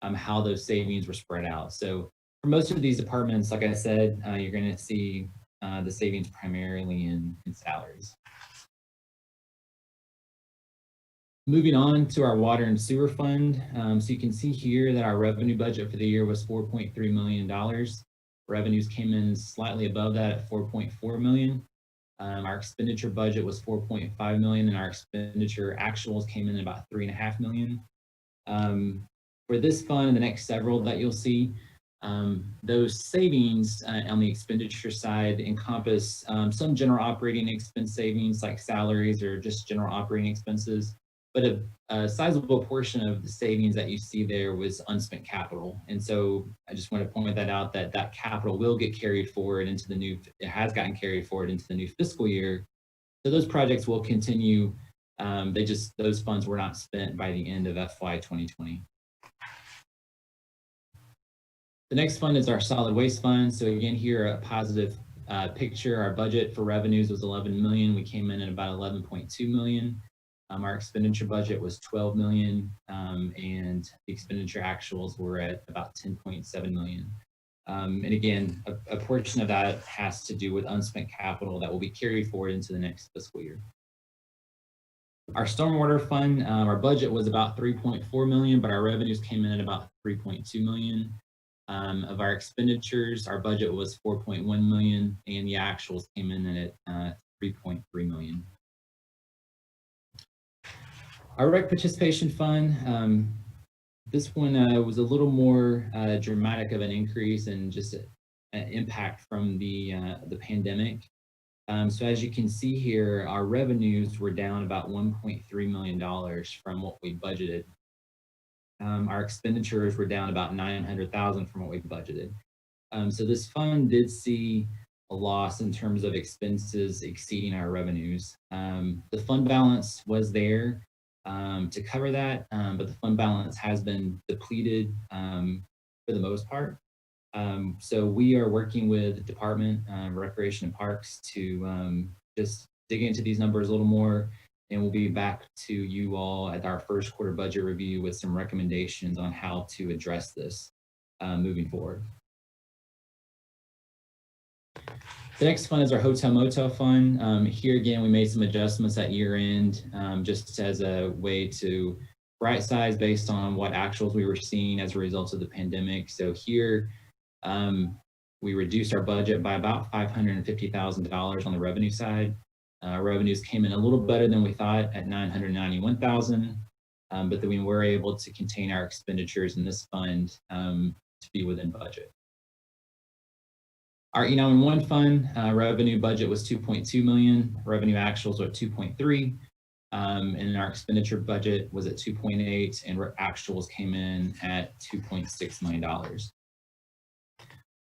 how those savings were spread out. So for most of these departments, like I said, you're going to see the savings primarily in salaries. Moving on to our water and sewer fund. So you can see here that our revenue budget for the year was $4.3 million. Revenues came in slightly above that at $4.4 million. Our expenditure budget was $4.5 million, and our expenditure actuals came in at about $3.5 million. For this fund and the next several that you'll see, those savings on the expenditure side encompass some general operating expense savings like salaries or just general operating expenses. But a sizable portion of the savings that you see there was unspent capital. And so I just want to point that out, that that capital will get carried forward into the new, it has gotten carried forward into the new fiscal year. So those projects will continue. Those funds were not spent by the end of FY 2020. The next fund is our solid waste fund. So again, here a positive picture. Our budget for revenues was 11 million. We came in at about 11.2 million. Our expenditure budget was 12 million, and the expenditure actuals were at about 10.7 million. And again, a portion of that has to do with unspent capital that will be carried forward into the next fiscal year. Our stormwater fund, our budget was about 3.4 million, but our revenues came in at about 3.2 million. Of our expenditures, our budget was 4.1 million, and the actuals came in at 3.3 million. Our rec participation fund, this one was a little more dramatic of an increase and just an impact from the pandemic. So as you can see here, our revenues were down about $1.3 million from what we budgeted. Our expenditures were down about $900,000 from what we budgeted. So this fund did see a loss in terms of expenses exceeding our revenues. The fund balance was there to cover that, but the fund balance has been depleted for the most part. So we are working with the Department of Recreation and Parks to just dig into these numbers a little more, and we'll be back to you all at our first quarter budget review with some recommendations on how to address this moving forward. The next fund is our hotel motel fund. Here again, we made some adjustments at year end just as a way to right size based on what actuals we were seeing as a result of the pandemic. So here we reduced our budget by about $550,000 on the revenue side. Revenues came in a little better than we thought at $991,000, but then we were able to contain our expenditures in this fund to be within budget. Our E911 fund revenue budget was 2.2 million. Revenue actuals are 2.3, and our expenditure budget was at 2.8, and actuals came in at $2.6 million.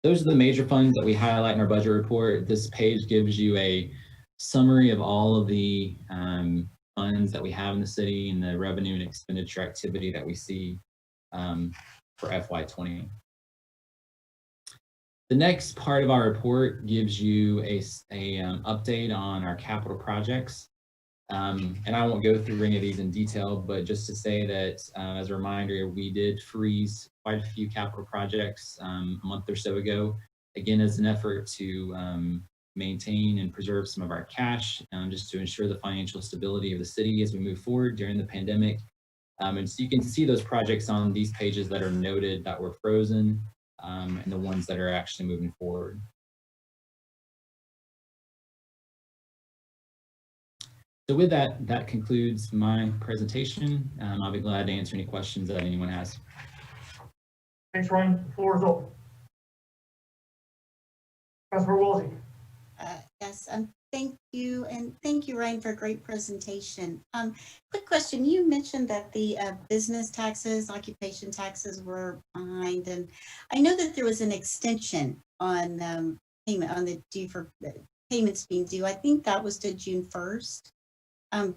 Those are the major funds that we highlight in our budget report. This page gives you a summary of all of the funds that we have in the city and the revenue and expenditure activity that we see for FY20. The next part of our report gives you a update on our capital projects. And I won't go through any of these in detail, but just to say that as a reminder, we did freeze quite a few capital projects a month or so ago, again, as an effort to maintain and preserve some of our cash, just to ensure the financial stability of the city as we move forward during the pandemic. And so you can see those projects on these pages that are noted that were frozen, and the ones that are actually moving forward. So with that, that concludes my presentation. I'll be glad to answer any questions that anyone has. Thanks, Ryan. The floor is open. Councilor Woolsey. Yes, thank you, and thank you, Ryan, for a great presentation. Quick question, you mentioned that the business taxes, occupation taxes were behind, and I know that there was an extension on payment on the due for payments being due. I think that was to June 1st.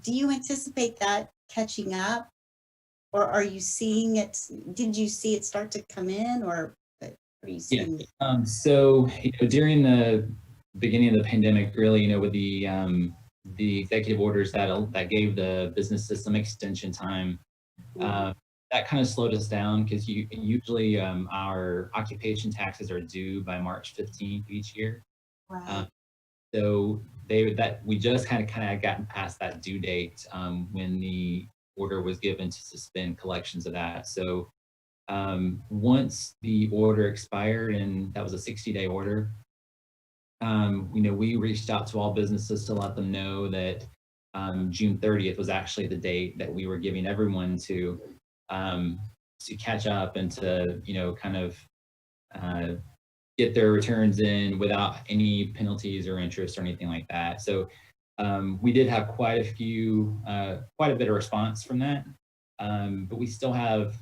Do you anticipate that catching up? Or are you seeing it, did you see it start to come in, or are you seeing? So, during the beginning of the pandemic, really, with the executive orders that gave the businesses some extension time, that kind of slowed us down because usually our occupation taxes are due by March 15th each year. Right. So we just kind of gotten past that due date when the order was given to suspend collections of that. So once the order expired, and that was a 60-day order, we reached out to all businesses to let them know that June 30th was actually the date that we were giving everyone to catch up and to, kind of get their returns in without any penalties or interest or anything like that. So we did have quite a bit of response from that. But we still have,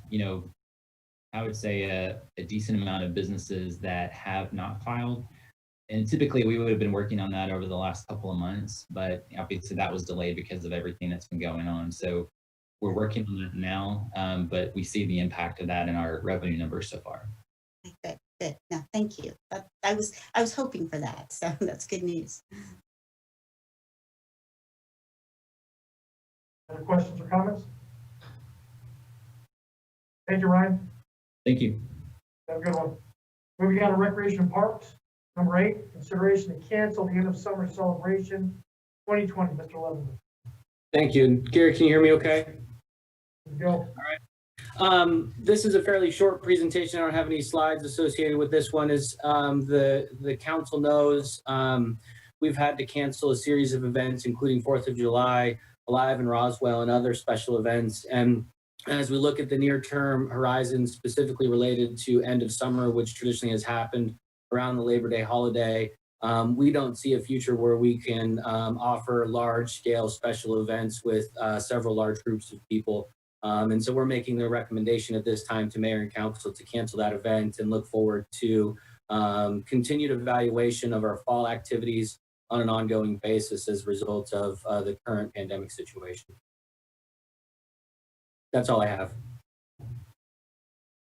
I would say a decent amount of businesses that have not filed. And typically we would have been working on that over the last couple of months, but obviously that was delayed because of everything that's been going on. So we're working on it now, but we see the impact of that in our revenue numbers so far. Good, good. No, thank you. I was hoping for that, so that's good news. Other questions or comments? Thank you, Ryan. Thank you. Have a good one. Moving on to Recreation and Parks. Number 8, consideration to cancel the end of summer celebration 2020. Mr. Levinson. Thank you. Gary, can you hear me okay? Go. All right. This is a fairly short presentation. I don't have any slides associated with this one. As the council knows, we've had to cancel a series of events, including 4th of July, Alive in Roswell, and other special events. And as we look at the near-term horizon, specifically related to end of summer, which traditionally has happened around the Labor Day holiday, we don't see a future where we can offer large-scale special events with several large groups of people. And so we're making the recommendation at this time to Mayor and Council to cancel that event and look forward to continued evaluation of our fall activities on an ongoing basis as a result of the current pandemic situation. That's all I have.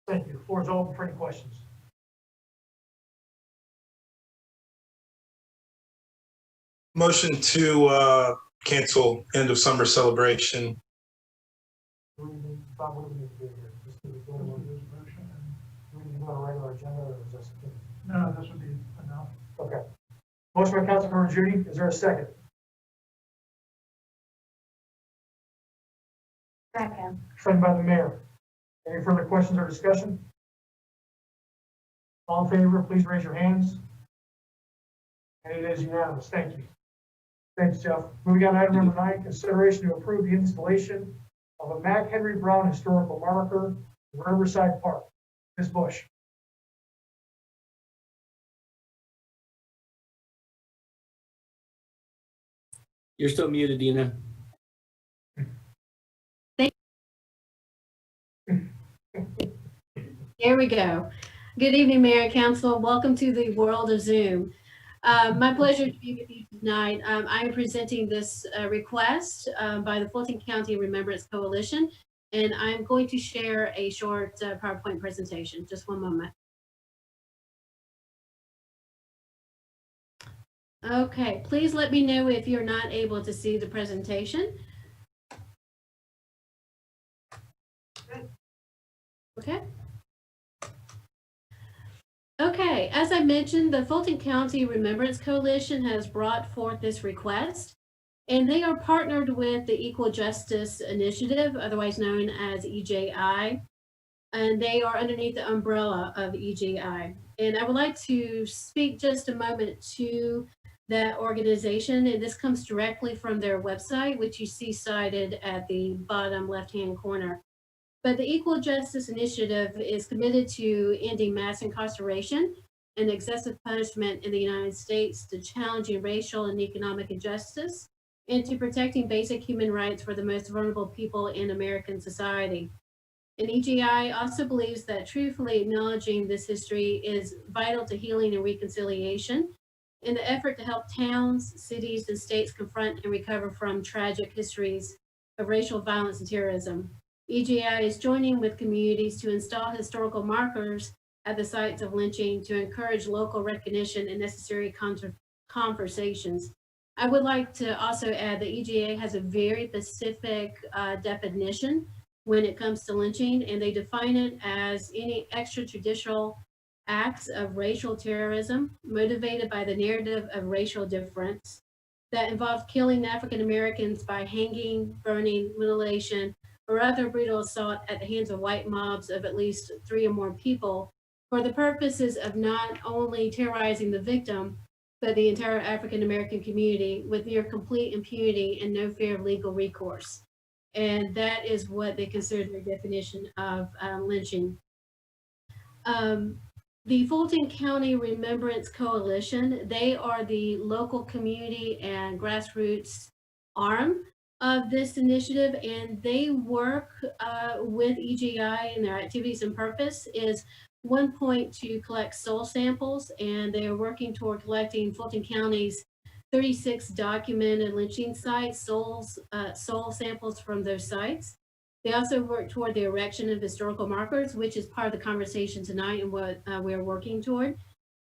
Thank you. The floor is open for any questions. Motion to cancel end of summer celebration. Do we need to do here? Just do we go to a regular agenda, or is this? No, this would be enough. Okay. Motion by Councilmember Judy. Is there a second? Second. Second by the mayor. Any further questions or discussion? All in favor, please raise your hands. And it is unanimous. Thank you. Thanks, Jeff. Moving on to item number 9, consideration to approve the installation of a Mack Henry Brown historical marker in Riverside Park. Ms. Bush. You're still muted, Dina. There we go. Good evening, Mayor and Council. Welcome to the world of Zoom. My pleasure to be with you tonight. I am presenting this request by the Fulton County Remembrance Coalition, and I'm going to share a short PowerPoint presentation. Just one moment. Okay, please let me know if you're not able to see the presentation. Okay. Okay, as I mentioned, the Fulton County Remembrance Coalition has brought forth this request, and they are partnered with the Equal Justice Initiative, otherwise known as EJI, and they are underneath the umbrella of EJI. And I would like to speak just a moment to that organization, and this comes directly from their website, which you see cited at the bottom left-hand corner. But the Equal Justice Initiative is committed to ending mass incarceration and excessive punishment in the United States, to challenging racial and economic injustice, and to protecting basic human rights for the most vulnerable people in American society. And EGI also believes that truthfully acknowledging this history is vital to healing and reconciliation in the effort to help towns, cities, and states confront and recover from tragic histories of racial violence and terrorism. EGI is joining with communities to install historical markers at the sites of lynching to encourage local recognition and necessary conversations. I would like to also add that EGA has a very specific definition when it comes to lynching, and they define it as any extrajudicial acts of racial terrorism motivated by the narrative of racial difference that involve killing African Americans by hanging, burning, mutilation, or other brutal assault at the hands of white mobs of at least 3 or more people for the purposes of not only terrorizing the victim, but the entire African American community with near complete impunity and no fear of legal recourse. And that is what they consider their definition of lynching. The Fulton County Remembrance Coalition, they are the local community and grassroots arm of this initiative, and they work with EGI, and their activities and purpose is one point to collect soil samples, and they are working toward collecting Fulton County's 36 documented lynching sites, soil samples from those sites. They also work toward the erection of historical markers, which is part of the conversation tonight and what we're working toward.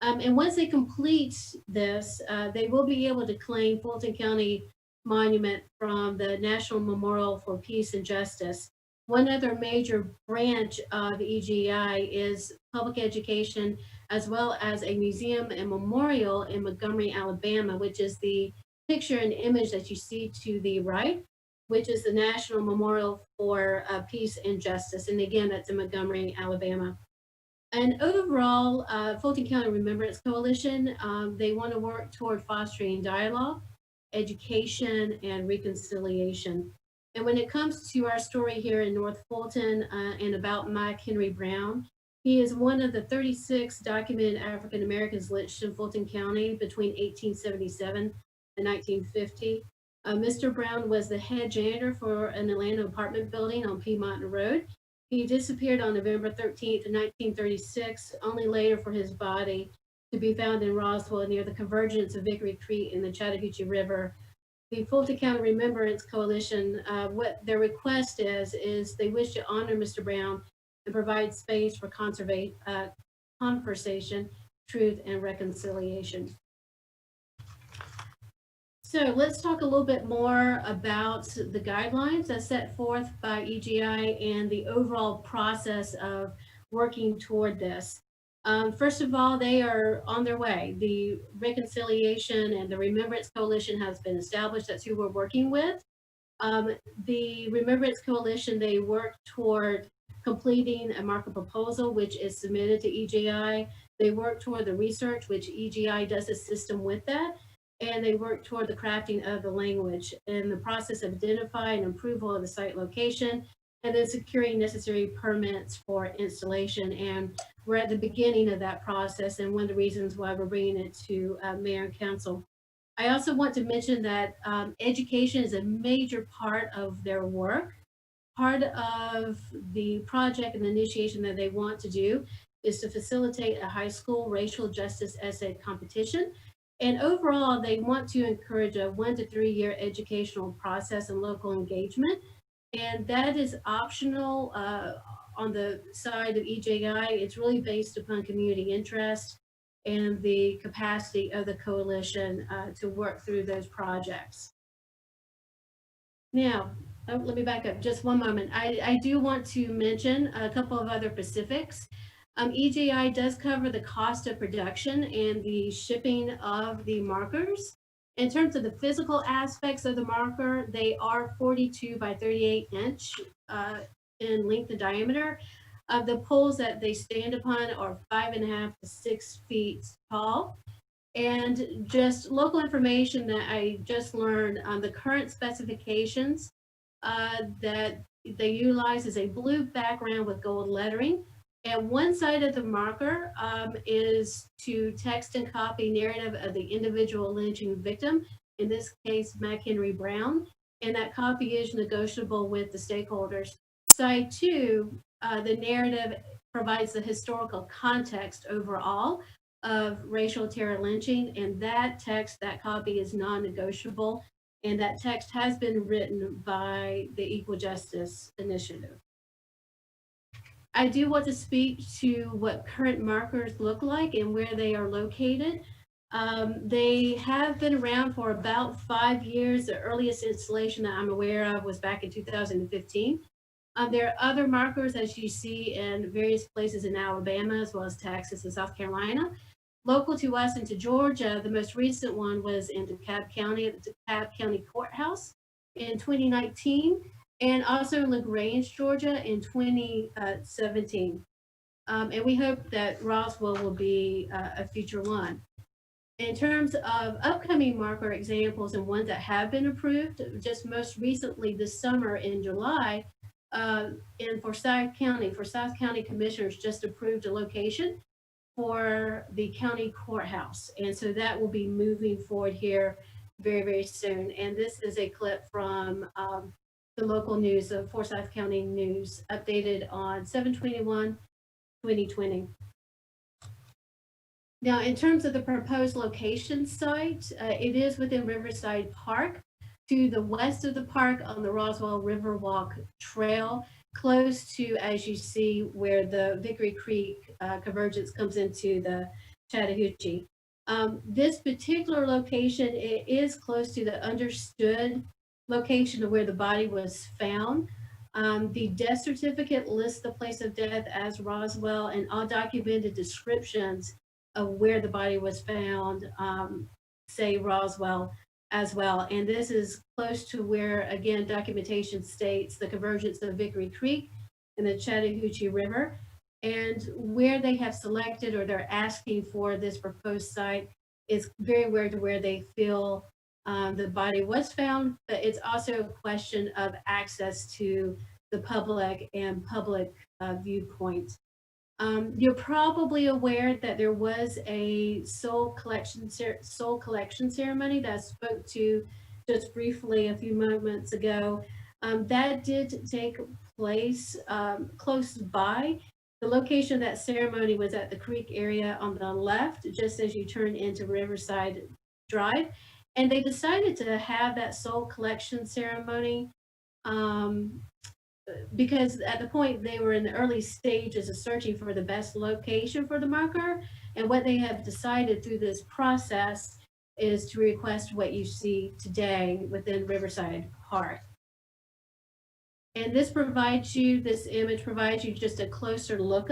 And once they complete this, they will be able to claim Fulton County Monument from the National Memorial for Peace and Justice. One other major branch of EGI is public education, as well as a museum and memorial in Montgomery, Alabama, which is the picture and image that you see to the right, which is the National Memorial for Peace and Justice. And again, that's in Montgomery, Alabama. And overall, Fulton County Remembrance Coalition, they want to work toward fostering dialogue, education, and reconciliation. And when it comes to our story here in North Fulton and about Mack Henry Brown, he is one of the 36 documented African Americans lynched in Fulton County between 1877 and 1950. Mr. Brown was the head janitor for an Atlanta apartment building on Piedmont Road. He disappeared on November 13th, 1936, only later for his body to be found in Roswell near the convergence of Vickery Creek and the Chattahoochee River. The Fulton County Remembrance Coalition, what their request is they wish to honor Mr. Brown and provide space for conversation, truth, and reconciliation. So let's talk a little bit more about the guidelines as set forth by EGI and the overall process of working toward this. First of all, they are on their way. The Reconciliation and the Remembrance Coalition has been established. That's who we're working with. The Remembrance Coalition, they work toward completing a market proposal, which is submitted to EGI. They work toward the research, which EGI does assist them with that. And they work toward the crafting of the language and the process of identifying and approval of the site location, and then securing necessary permits for installation. And we're at the beginning of that process, and one of the reasons why we're bringing it to Mayor and Council. I also want to mention that education is a major part of their work. Part of the project and the initiation that they want to do is to facilitate a high school racial justice essay competition. And overall, they want to encourage a 1 to 3 year educational process and local engagement. And that is optional on the side of EJI. It's really based upon community interest and the capacity of the coalition to work through those projects. Now, let me back up just one moment. I do want to mention a couple of other specifics. EGI does cover the cost of production and the shipping of the markers. In terms of the physical aspects of the marker, they are 42 by 38 inch in length and diameter. The poles that they stand upon are 5.5 to 6 feet tall. And just local information that I just learned on the current specifications that they utilize is a blue background with gold lettering. And one side of the marker is to text and copy narrative of the individual lynching victim, in this case, Mack Henry Brown, and that copy is negotiable with the stakeholders. Side 2, the narrative provides the historical context overall of racial terror lynching, and that text, that copy is non-negotiable, and that text has been written by the Equal Justice Initiative. I do want to speak to what current markers look like and where they are located. They have been around for about 5 years. The earliest installation that I'm aware of was back in 2015. There are other markers, as you see, in various places in Alabama, as well as Texas and South Carolina. Local to us and to Georgia, the most recent one was in DeKalb County at the DeKalb County Courthouse in 2019, and also in LaGrange, Georgia in 2017. And we hope that Roswell will be a future one. In terms of upcoming marker examples and ones that have been approved, just most recently this summer in July, in Forsyth County Commissioners just approved a location for the county courthouse. And so that will be moving forward here very, very soon. And this is a clip from the local news of Forsyth County News, updated on 7/21/2020. Now, in terms of the proposed location site, it is within Riverside Park, to the west of the park on the Roswell Riverwalk Trail, close to, as you see, where the Vickery Creek convergence comes into the Chattahoochee. This particular location, it is close to the understood location of where the body was found. The death certificate lists the place of death as Roswell, and all documented descriptions of where the body was found say Roswell as well. And this is close to where, again, documentation states the convergence of Vickery Creek and the Chattahoochee River. And where they have selected or they're asking for this proposed site is very where they feel the body was found, but it's also a question of access to the public and public viewpoint. You're probably aware that there was a soul collection ceremony that I spoke to just briefly a few moments ago. That did take place close by. The location of that ceremony was at the creek area on the left, just as you turn into Riverside Drive. And they decided to have that soul collection ceremony because at the point they were in the early stages of searching for the best location for the marker. And what they have decided through this process is to request what you see today within Riverside Park. And this image provides you just a closer look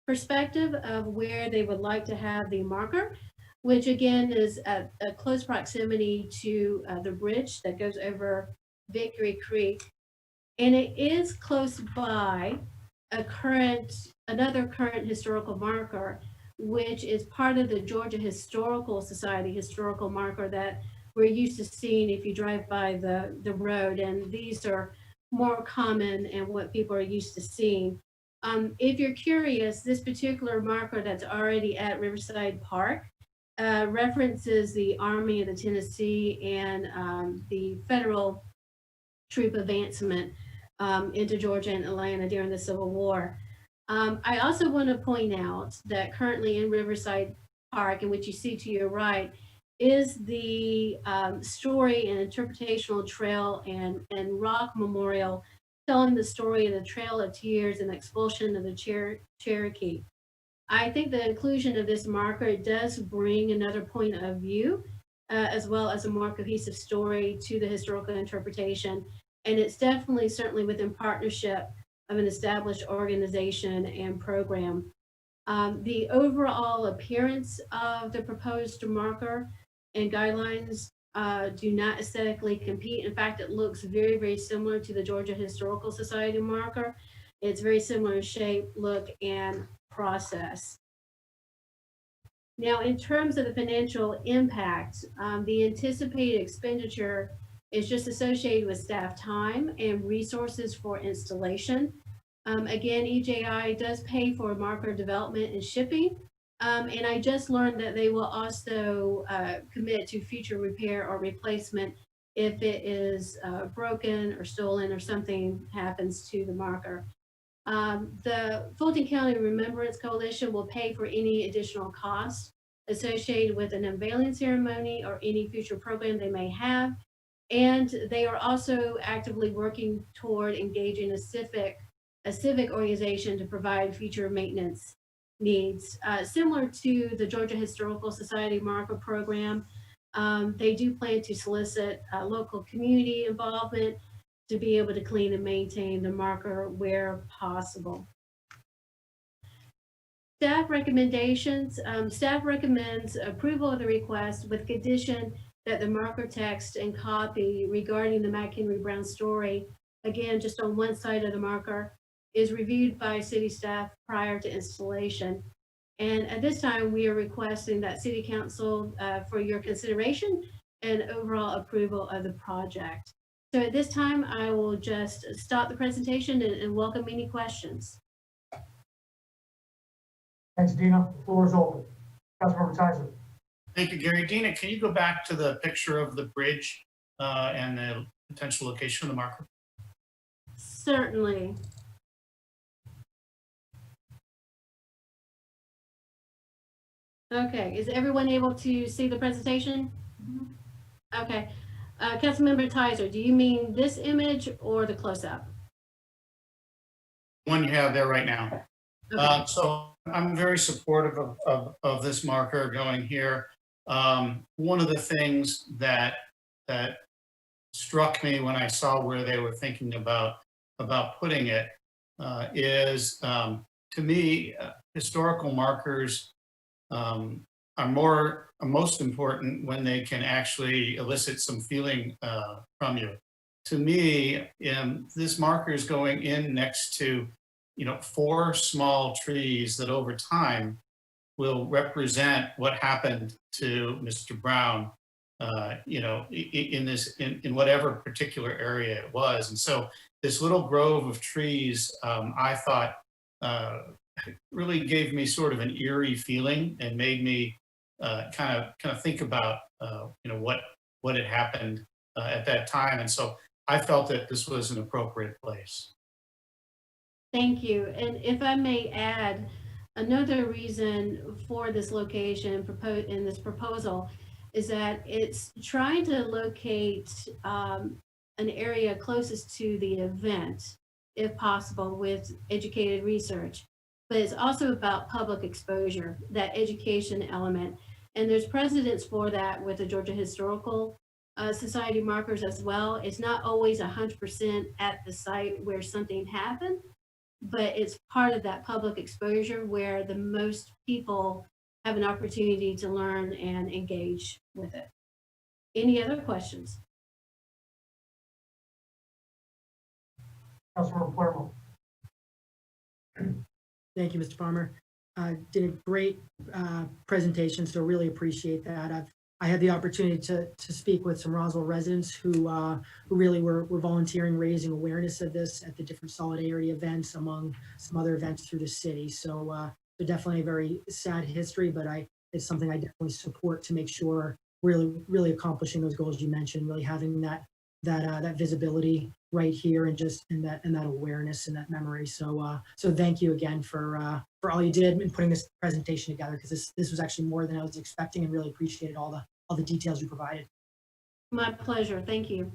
perspective of where they would like to have the marker, which again is at a close proximity to the bridge that goes over Vickery Creek. And it is close by another current historical marker, which is part of the Georgia Historical Society historical marker that we're used to seeing if you drive by the road. And these are more common and what people are used to seeing. If you're curious, this particular marker that's already at Riverside Park references the Army of the Tennessee and the federal troop advancement into Georgia and Atlanta during the Civil War. I also want to point out that currently in Riverside Park, and what you see to your right, is the story and interpretational trail and rock memorial telling the story of the Trail of Tears and expulsion of the Cherokee. I think the inclusion of this marker does bring another point of view, as well as a more cohesive story to the historical interpretation. And it's definitely, certainly within partnership of an established organization and program. The overall appearance of the proposed marker and guidelines do not aesthetically compete. In fact, it looks very, very similar to the Georgia Historical Society marker. It's very similar in shape, look, and process. Now, in terms of the financial impact, the anticipated expenditure is just associated with staff time and resources for installation. Again, EJI does pay for marker development and shipping. And I just learned that they will also commit to future repair or replacement if it is broken or stolen or something happens to the marker. The Fulton County Remembrance Coalition will pay for any additional costs associated with an unveiling ceremony or any future program they may have. And they are also actively working toward engaging a civic a civic organization to provide future maintenance needs. Similar to the Georgia Historical Society marker program, they do plan to solicit local community involvement to be able to clean and maintain the marker where possible. Staff recommendations. Staff recommends approval of the request with condition that the marker text and copy regarding the Mack Henry Brown story, again, just on one side of the marker, is reviewed by city staff prior to installation. And at this time, we are requesting that City Council for your consideration and overall approval of the project. So at this time, I will just stop the presentation and welcome any questions. Thanks, Dina. The floor is open. Councilmember Tyson. Thank you, Gary. Dina, can you go back to the picture of the bridge and the potential location of the marker? Certainly. Okay, is everyone able to see the presentation? Okay. Councilmember Tyser, do you mean this image or the close-up? One you have there right now. Okay. So I'm very supportive of this marker going here. One of the things that struck me when I saw where they were thinking about putting it is, to me, historical markers are most important when they can actually elicit some feeling from you. To me, this marker is going in next to 4 small trees that over time will represent what happened to Mr. Brown, in whatever particular area it was. And so this little grove of trees, I thought, really gave me sort of an eerie feeling and made me kind of think about, what had happened at that time. And so I felt that this was an appropriate place. Thank you. And if I may add, another reason for this location in this proposal is that it's trying to locate an area closest to the event, if possible, with educated research. But it's also about public exposure, that education element. And there's precedents for that with the Georgia Historical Society markers as well. It's not always 100% at the site where something happened, but it's part of that public exposure where the most people have an opportunity to learn and engage with it. Any other questions? Councilmember Palermo. Thank you, Mr. Farmer. Did a great presentation, so really appreciate that. I had the opportunity to speak with some Roswell residents who really were volunteering, raising awareness of this at the different solidarity events, among some other events through the city. So definitely a very sad history, but it's something I definitely support to make sure really accomplishing those goals you mentioned, really having that visibility right here and just in that awareness and that memory. So thank you again for all you did in putting this presentation together, because this was actually more than I was expecting, and really appreciated all the details you provided. My pleasure. Thank you.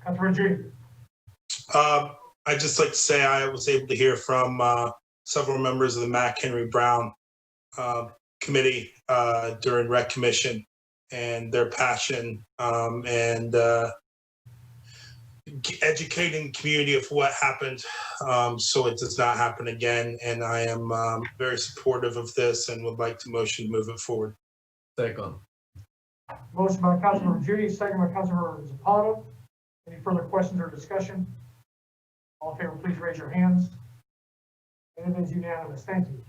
Councilmember G. I'd just like to say I was able to hear from several members of the Mack Henry Brown committee during Rec Commission, and their passion and educating the community of what happened so it does not happen again. And I am very supportive of this and would like to motion to move it forward. Second. Motion by Councilmember Judy, second by Councilmember Zapata. Any further questions or discussion? All in favor, please raise your hands. And it is unanimous. Thank you.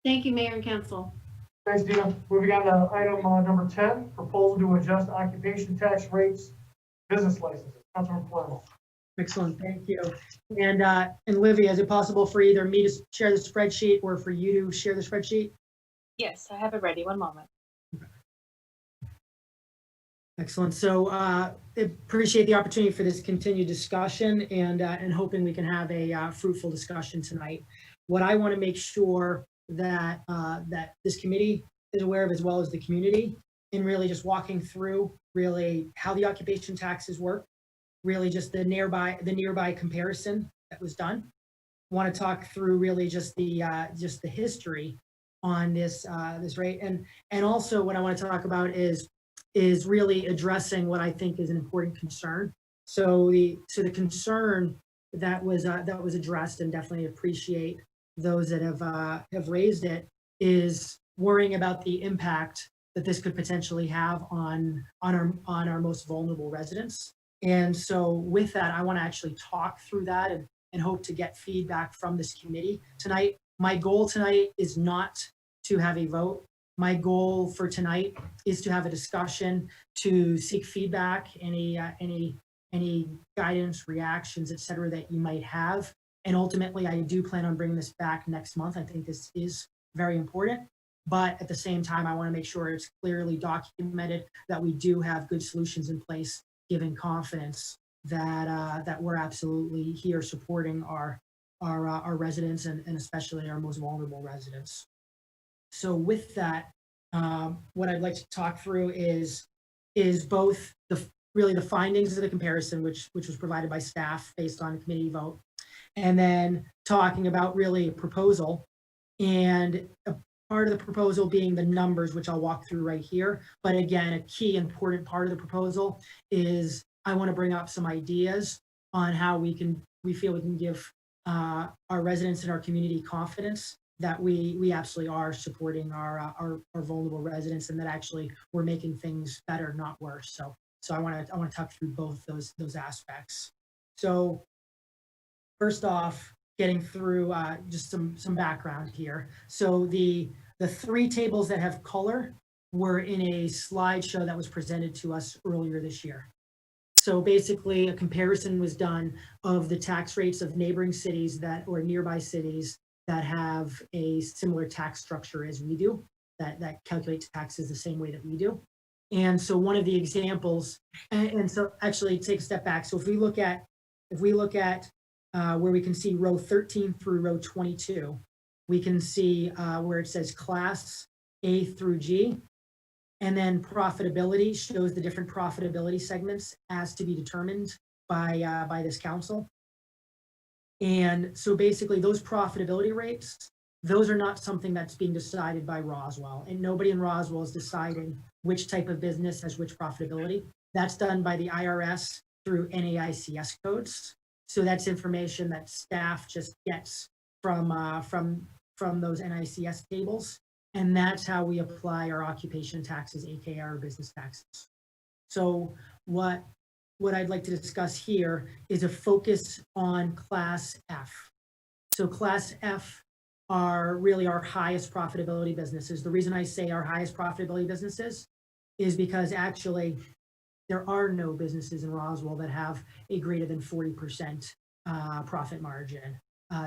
Thank you, Mayor and Council. Thanks, Dina. Moving on to item number 10, proposal to adjust occupation tax rates, business licenses. Councilmember Palermo. Excellent, thank you. And Livia, is it possible for either me to share the spreadsheet or for you to share the spreadsheet? Yes, I have it ready. One moment. Excellent. So appreciate the opportunity for this continued discussion, and hoping we can have a fruitful discussion tonight. What I want to make sure that that this committee is aware of, as well as the community, in really just walking through really how the occupation taxes work, really just the nearby comparison that was done. Want to talk through really just the history on this rate, and also what I want to talk about is really addressing what I think is an important concern. So the concern that was addressed, and definitely appreciate those that have raised it, is worrying about the impact that this could potentially have on our most vulnerable residents. And so with that, I want to actually talk through that and hope to get feedback from this committee tonight. My goal tonight is not to have a vote. My goal for tonight is to have a discussion, to seek feedback, any guidance, reactions, et cetera, that you might have. And ultimately, I do plan on bringing this back next month. I think this is very important. But at the same time, I want to make sure it's clearly documented that we do have good solutions in place, giving confidence that we're absolutely here supporting our residents and especially our most vulnerable residents. So with that, what I'd like to talk through is both the findings of the comparison, which was provided by staff based on a committee vote, and then talking about really a proposal, and a part of the proposal being the numbers, which I'll walk through right here. But again, a key important part of the proposal is I want to bring up some ideas on how we feel we can give our residents and our community confidence that we absolutely are supporting our vulnerable residents, and that actually we're making things better, not worse. So I want to talk through both those aspects. So first off, getting through just some background here. So the three tables that have color were in a slideshow that was presented to us earlier this year. So basically, a comparison was done of the tax rates of neighboring cities or nearby cities that have a similar tax structure as we do, that calculates taxes the same way that we do. And so one of the examples, and so actually take a step back. So if we look at where we can see row 13 through row 22, we can see where it says class A through G. And then profitability shows the different profitability segments as to be determined by this council. And so basically those profitability rates, those are not something that's being decided by Roswell, and nobody in Roswell is deciding which type of business has which profitability. That's done by the IRS through NAICS codes. So that's information that staff just gets from those NAICS tables. And that's how we apply our occupation taxes, aka our business taxes. So what I'd like to discuss here is a focus on Class F. So Class F are really our highest profitability businesses. The reason I say our highest profitability businesses is because actually there are no businesses in Roswell that have a greater than 40% profit margin.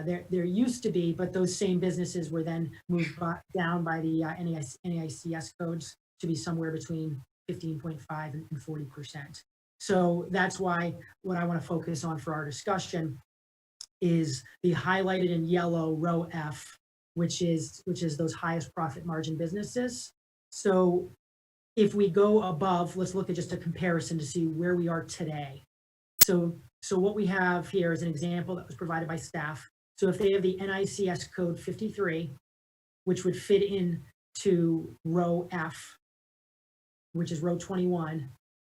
There used to be, but those same businesses were then moved down by the NAICS codes to be somewhere between 15.5 and 40%. So that's why what I want to focus on for our discussion is the highlighted in yellow row F, which is those highest profit margin businesses. So if we go above, let's look at just a comparison to see where we are today. So what we have here is an example that was provided by staff. So if they have the NAICS code 53, which would fit in to row F, which is row 21.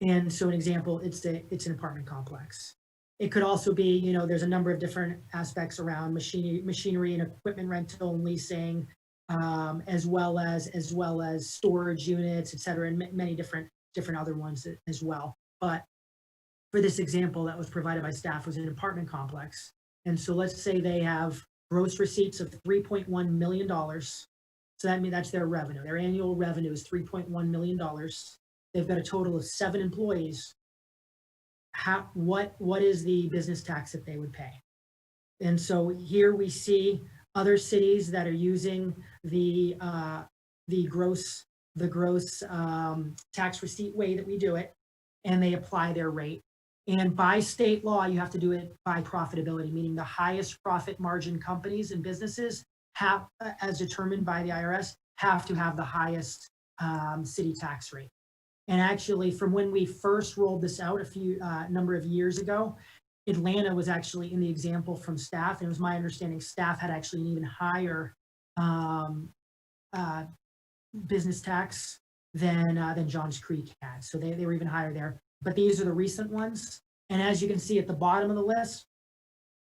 And so an example, it's an apartment complex. It could also be, there's a number of different aspects around machinery and equipment rental and leasing, as well as storage units, et cetera, and many different other ones as well. But for this example that was provided by staff was an apartment complex. And so let's say they have gross receipts of $3.1 million. So that means that's their revenue. Their annual revenue is $3.1 million. They've got a total of 7 employees. What is the business tax that they would pay? And so here we see other cities that are using the gross tax receipt way that we do it, and they apply their rate. And by state law, you have to do it by profitability, meaning the highest profit margin companies and businesses have, as determined by the IRS, have to have the highest city tax rate. And actually, from when we first rolled this out a number of years ago, Atlanta was actually in the example from staff. And it was my understanding staff had actually an even higher business tax than Johns Creek had. So they were even higher there. But these are the recent ones. And as you can see at the bottom of the list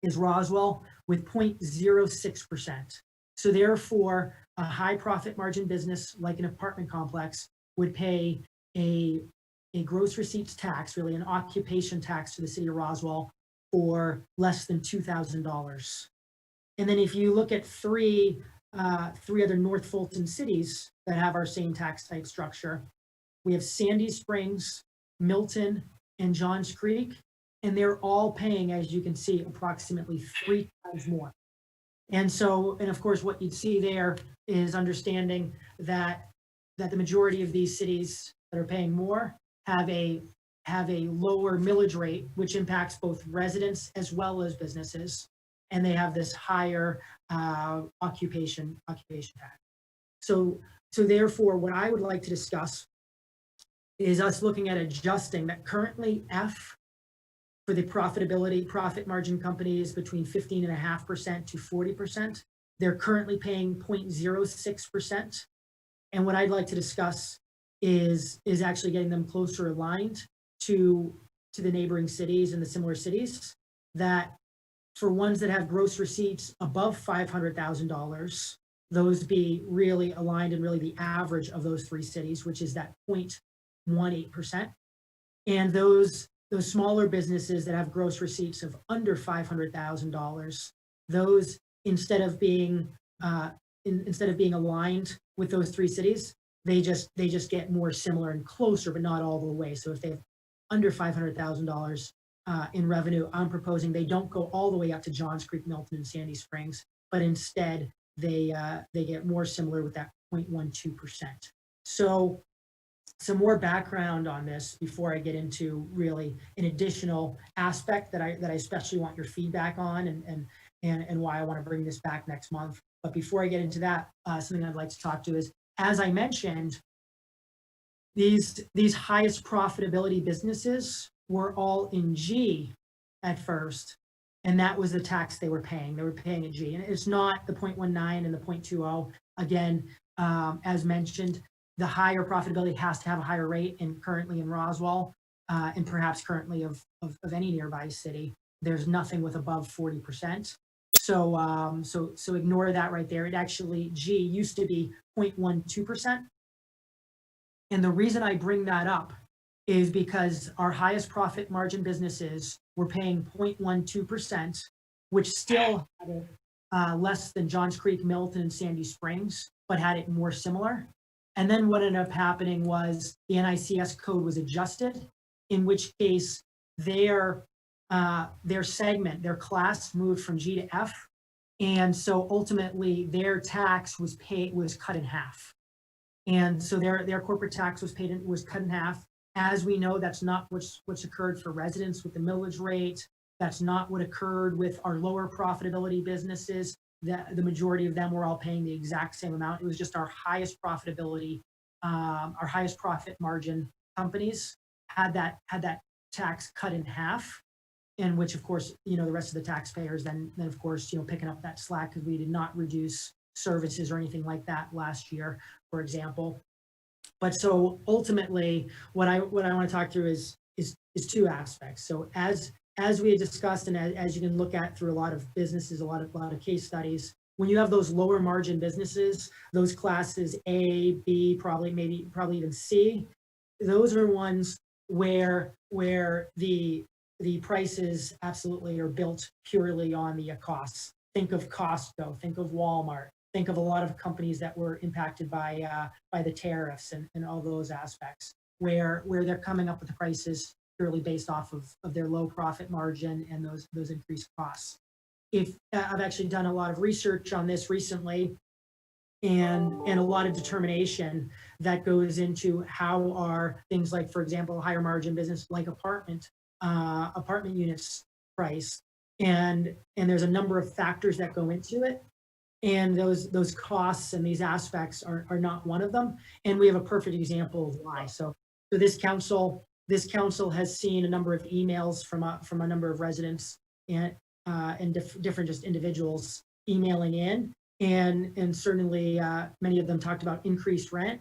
is Roswell with 0.06%. So therefore, a high profit margin business like an apartment complex would pay a gross receipts tax, really an occupation tax to the city of Roswell for less than $2,000. And then if you look at three other North Fulton cities that have our same tax type structure, we have Sandy Springs, Milton, and Johns Creek, and they're all paying, as you can see, approximately 3 times more. And so, and of course, what you'd see there is understanding that the majority of these cities that are paying more have a lower millage rate, which impacts both residents as well as businesses, and they have this higher occupation tax. So therefore, what I would like to discuss is us looking at adjusting that currently F for the profit margin companies between 15.5% to 40%. They're currently paying 0.06%. And what I'd like to discuss is actually getting them closer aligned to the neighboring cities and the similar cities, that for ones that have gross receipts above $500,000, those be really aligned and really the average of those three cities, which is that 0.18%. And those smaller businesses that have gross receipts of under $500,000, those instead of being aligned with those three cities, they just get more similar and closer, but not all the way. So if they have under $500,000 in revenue, I'm proposing they don't go all the way up to Johns Creek, Milton, and Sandy Springs, but instead they get more similar with that 0.12%. So some more background on this before I get into really an additional aspect that I especially want your feedback on and why I want to bring this back next month. But before I get into that, something I'd like to talk to is, as I mentioned, these highest profitability businesses were all in G at first, and that was the tax they were paying. They were paying a G, and it's not the 0.19 and the 0.20. Again, as mentioned, the higher profitability has to have a higher rate, and currently in Roswell, and perhaps currently of any nearby city, there's nothing with above 40%. So ignore that right there. It actually, G used to be 0.12%. And the reason I bring that up is because our highest profit margin businesses were paying 0.12%, which still had it less than Johns Creek, Milton, and Sandy Springs, but had it more similar. And then what ended up happening was the NICS code was adjusted, in which case their segment, their class moved from G to F. And so ultimately their tax was cut in half. And so their corporate tax was cut in half. As we know, that's not what's occurred for residents with the millage rate. That's not what occurred with our lower profitability businesses. The majority of them were all paying the exact same amount. It was just our highest profitability, our highest profit margin companies had that tax cut in half, in which of course, the rest of the taxpayers then of course, picking up that slack because we did not reduce services or anything like that last year, for example. But so ultimately, what I want to talk through is two aspects. So as we had discussed, and as you can look at through a lot of businesses, a lot of case studies, when you have those lower margin businesses, those classes A, B, probably even C, those are ones where the prices absolutely are built purely on the costs. Think of Costco, think of Walmart, think of a lot of companies that were impacted by the tariffs and all those aspects, where they're coming up with the prices purely based off of their low profit margin and those increased costs. If I've actually done a lot of research on this recently, and a lot of determination that goes into how are things like, for example, higher margin business like apartment units priced, and there's a number of factors that go into it. And those costs and these aspects are not one of them. And we have a perfect example of why. So So this council has seen a number of emails from a number of residents and different just individuals emailing in, and certainly many of them talked about increased rent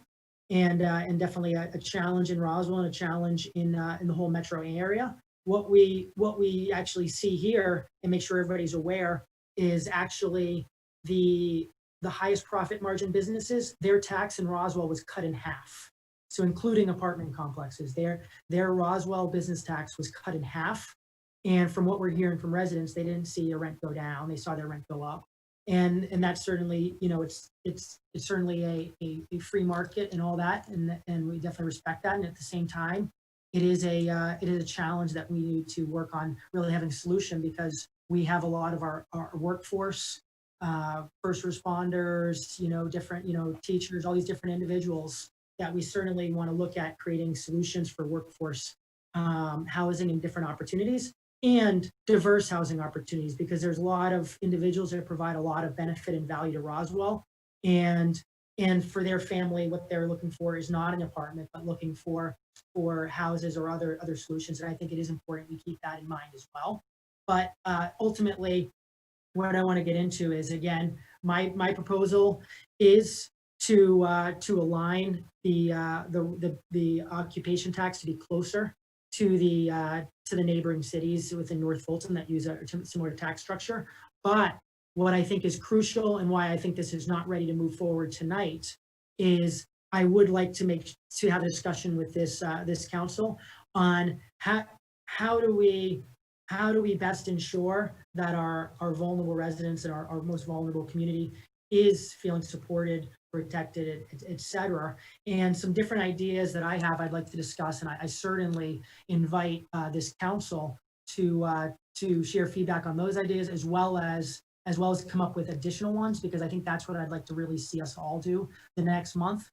and definitely a challenge in Roswell and a challenge in the whole metro area. What we actually see here, and make sure everybody's aware, is actually the highest profit margin businesses, their tax in Roswell was cut in half. So including apartment complexes, their Roswell business tax was cut in half. And from what we're hearing from residents, they didn't see their rent go down, they saw their rent go up. And that's certainly, it's certainly a free market and all that, and we definitely respect that. And at the same time, it is a challenge that we need to work on really having a solution, because we have a lot of our workforce, first responders, different, teachers, all these different individuals that we certainly want to look at creating solutions for workforce housing and different opportunities, and diverse housing opportunities, because there's a lot of individuals that provide a lot of benefit and value to Roswell, and for their family, what they're looking for is not an apartment, but looking for houses or other solutions. And I think it is important we keep that in mind as well. But ultimately, what I want to get into is, again, my proposal is to align the occupation tax to be closer to the neighboring cities within North Fulton that use a similar tax structure. But what I think is crucial, and why I think this is not ready to move forward tonight, is I would like to have a discussion with this council on how do we best ensure that our vulnerable residents and our most vulnerable community is feeling supported, protected, et cetera. And some different ideas that I have, I'd like to discuss, and I certainly invite this council to share feedback on those ideas, as well as come up with additional ones, because I think that's what I'd like to really see us all do the next month.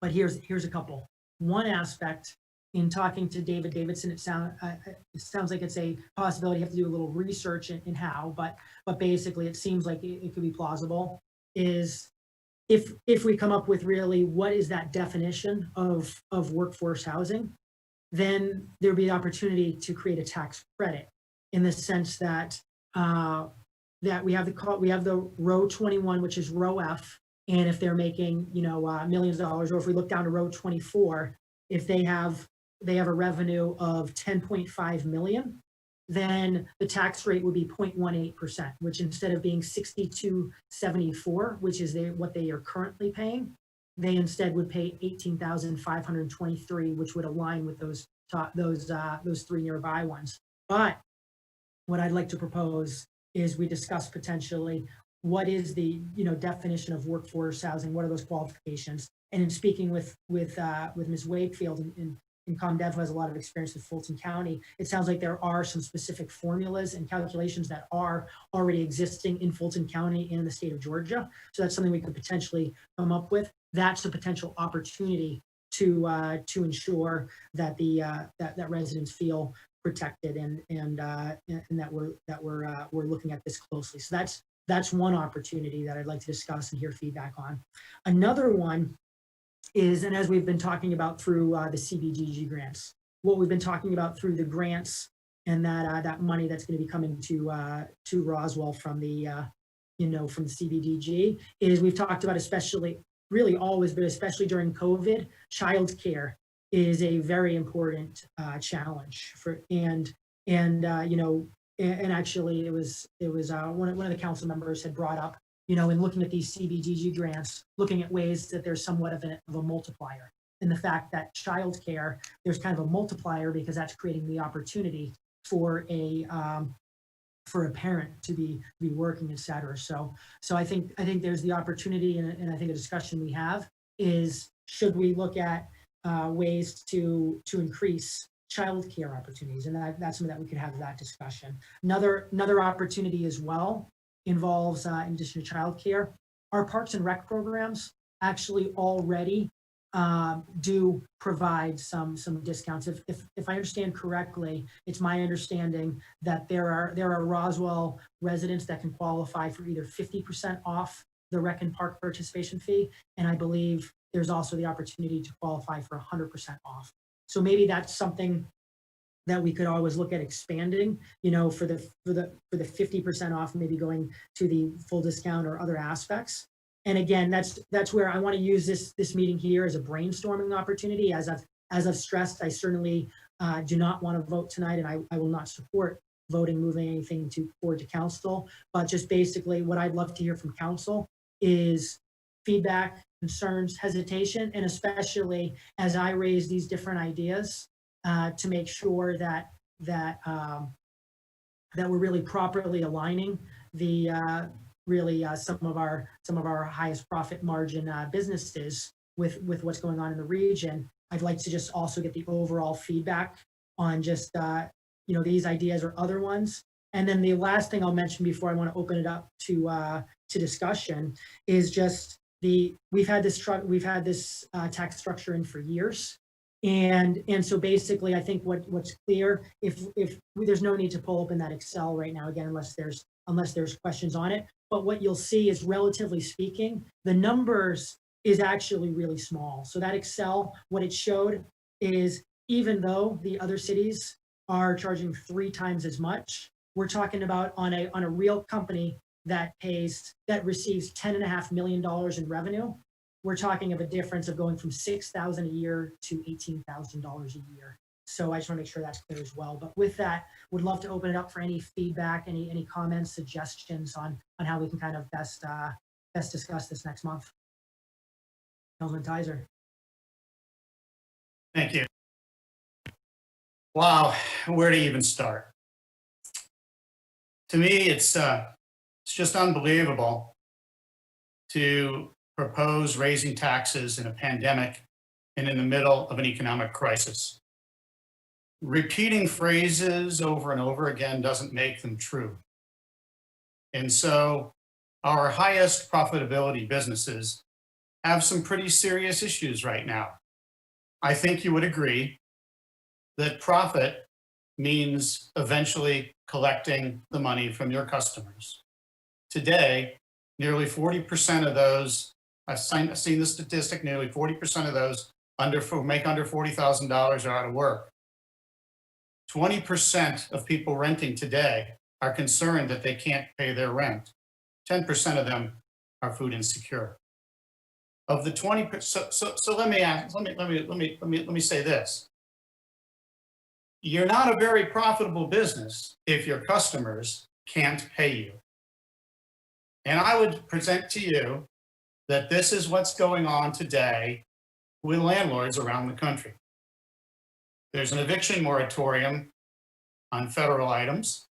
But here's a couple. One aspect, in talking to David Davidson, it sounds like it's a possibility. You have to do a little research in how, but basically it seems like it could be plausible, is if we come up with really what is that definition of workforce housing, then there'd be an opportunity to create a tax credit, in the sense that that we have the row 21, which is row F, and if they're making millions of dollars, or if we look down to row 24, if they have a revenue of 10.5 million, then the tax rate would be 0.18%, which instead of being 62.74, which is what they are currently paying, they instead would pay 18,523, which would align with those three nearby ones. But what I'd like to propose is we discuss potentially what is the definition of workforce housing, what are those qualifications, and in speaking with Ms. Wakefield in ComDev, who has a lot of experience with Fulton County, it sounds like there are some specific formulas and calculations that are already existing in Fulton County and the state of Georgia. So that's something we could potentially come up with. That's a potential opportunity to ensure that that residents feel protected and that we're looking at this closely. So that's one opportunity that I'd like to discuss and hear feedback on. Another one is, and as we've been talking about through the CBGG grants, what we've been talking about through the grants, and that money that's going to be coming to Roswell from the from the CBDG, is we've talked about, especially really always, but especially during COVID, childcare is a very important challenge for, and actually it was one of the council members had brought up, in looking at these CBGG grants, looking at ways that there's somewhat of a multiplier, in the fact that childcare, there's kind of a multiplier, because that's creating the opportunity for a parent to be working, et cetera. So I think there's the opportunity, and I think a discussion we have is, should we look at ways to increase childcare opportunities, and that's something that we could have that discussion. Another opportunity as well involves, in addition to childcare, our parks and rec programs actually already do provide some discounts. If I understand correctly, it's my understanding that there are Roswell residents that can qualify for either 50% off the rec and park participation fee, and I believe there's also the opportunity to qualify for 100% off. So maybe that's something that we could always look at expanding, you know, for the 50% off, maybe going to the full discount or other aspects. And again, that's where I want to use this meeting here as a brainstorming opportunity. As I've stressed, I certainly do not want to vote tonight, and I will not support voting, moving anything forward to council. But just basically what I'd love to hear from council is feedback, concerns, hesitation, and especially as I raise these different ideas, to make sure that we're really properly aligning the some of our highest profit margin businesses with what's going on in the region. I'd like to just also get the overall feedback on just these ideas or other ones. And then the last thing I'll mention before I want to open it up to discussion is just we've had this tax structure in for years. And so basically, I think what's clear, if there's no need to pull open that Excel right now, again, unless there's questions on it. But what you'll see is, relatively speaking, the numbers is actually really small. So that Excel, what it showed is, even though the other cities are charging 3 times as much, we're talking about on a real company that receives $10.5 million in revenue. We're talking of a difference of going from $6,000 a year to $18,000 a year. So I just want to make sure that's clear as well. But with that, would love to open it up for any feedback, any comments, suggestions on how we can kind of best discuss this next month. Councilman Tizer. Thank you. Wow, where to even start? To me, it's just unbelievable to propose raising taxes in a pandemic and in the middle of an economic crisis. Repeating phrases over and over again doesn't make them true. And so our highest profitability businesses have some pretty serious issues right now. I think you would agree that profit means eventually collecting the money from your customers. Today, nearly 40% of those, I've seen the statistic, nearly 40% of those make under $40,000 are out of work. 20% of people renting today are concerned that they can't pay their rent. 10% of them are food insecure. Of the 20%, so let me say this. You're not a very profitable business if your customers can't pay you. And I would present to you that this is what's going on today with landlords around the country. There's an eviction moratorium on federal items.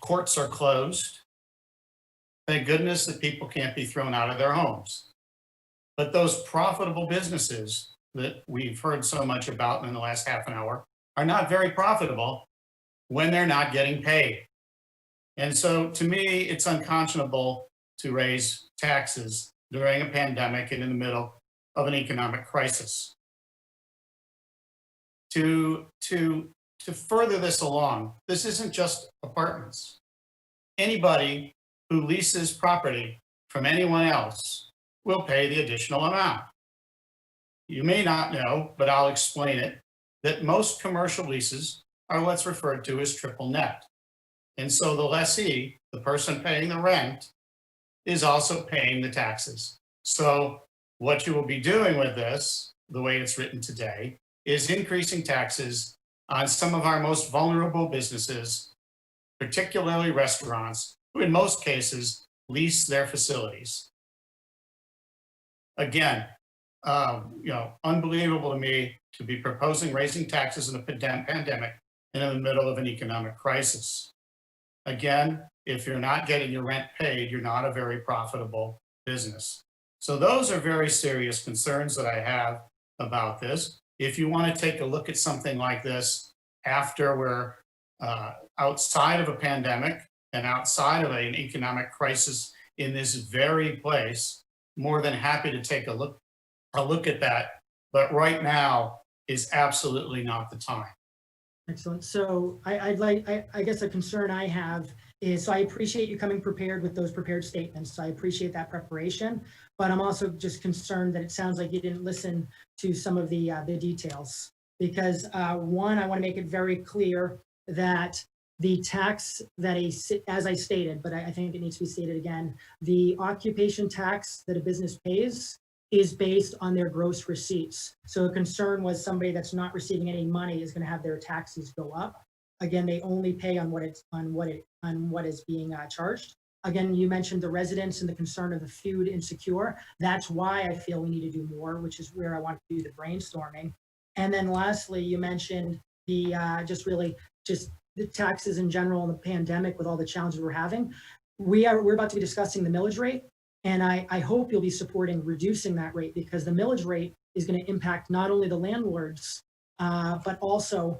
Courts are closed. Thank goodness that people can't be thrown out of their homes. But those profitable businesses that we've heard so much about in the last half an hour are not very profitable when they're not getting paid. And so to me, it's unconscionable to raise taxes during a pandemic and in the middle of an economic crisis. To further this along, this isn't just apartments. Anybody who leases property from anyone else will pay the additional amount. You may not know, but I'll explain it, that most commercial leases are what's referred to as triple net. And so the lessee, the person paying the rent, is also paying the taxes. So what you will be doing with this, the way it's written today, is increasing taxes on some of our most vulnerable businesses, particularly restaurants, who in most cases lease their facilities. Again, unbelievable to me to be proposing raising taxes in a pandemic and in the middle of an economic crisis. Again, if you're not getting your rent paid, you're not a very profitable business. So those are very serious concerns that I have about this. If you want to take a look at something like this after we're outside of a pandemic and outside of an economic crisis in this very place, more than happy to take a look at that. But right now is absolutely not the time. Excellent. So I guess a concern I have So I appreciate you coming prepared with those prepared statements. I appreciate that preparation, but I'm also just concerned that it sounds like you didn't listen to some of the details. Because one, I want to make it very clear that the tax that as I stated, but I think it needs to be stated again, the occupation tax that a business pays is based on their gross receipts. So a concern was somebody that's not receiving any money is going to have their taxes go up. Again, they only pay on what is being charged. Again, you mentioned the residents and the concern of the food insecure. That's why I feel we need to do more, which is where I want to do the brainstorming. And then lastly, you mentioned the just the taxes in general and the pandemic with all the challenges we're having. We're about to be discussing the millage rate, and I hope you'll be supporting reducing that rate, because the millage rate is going to impact not only the landlords, but also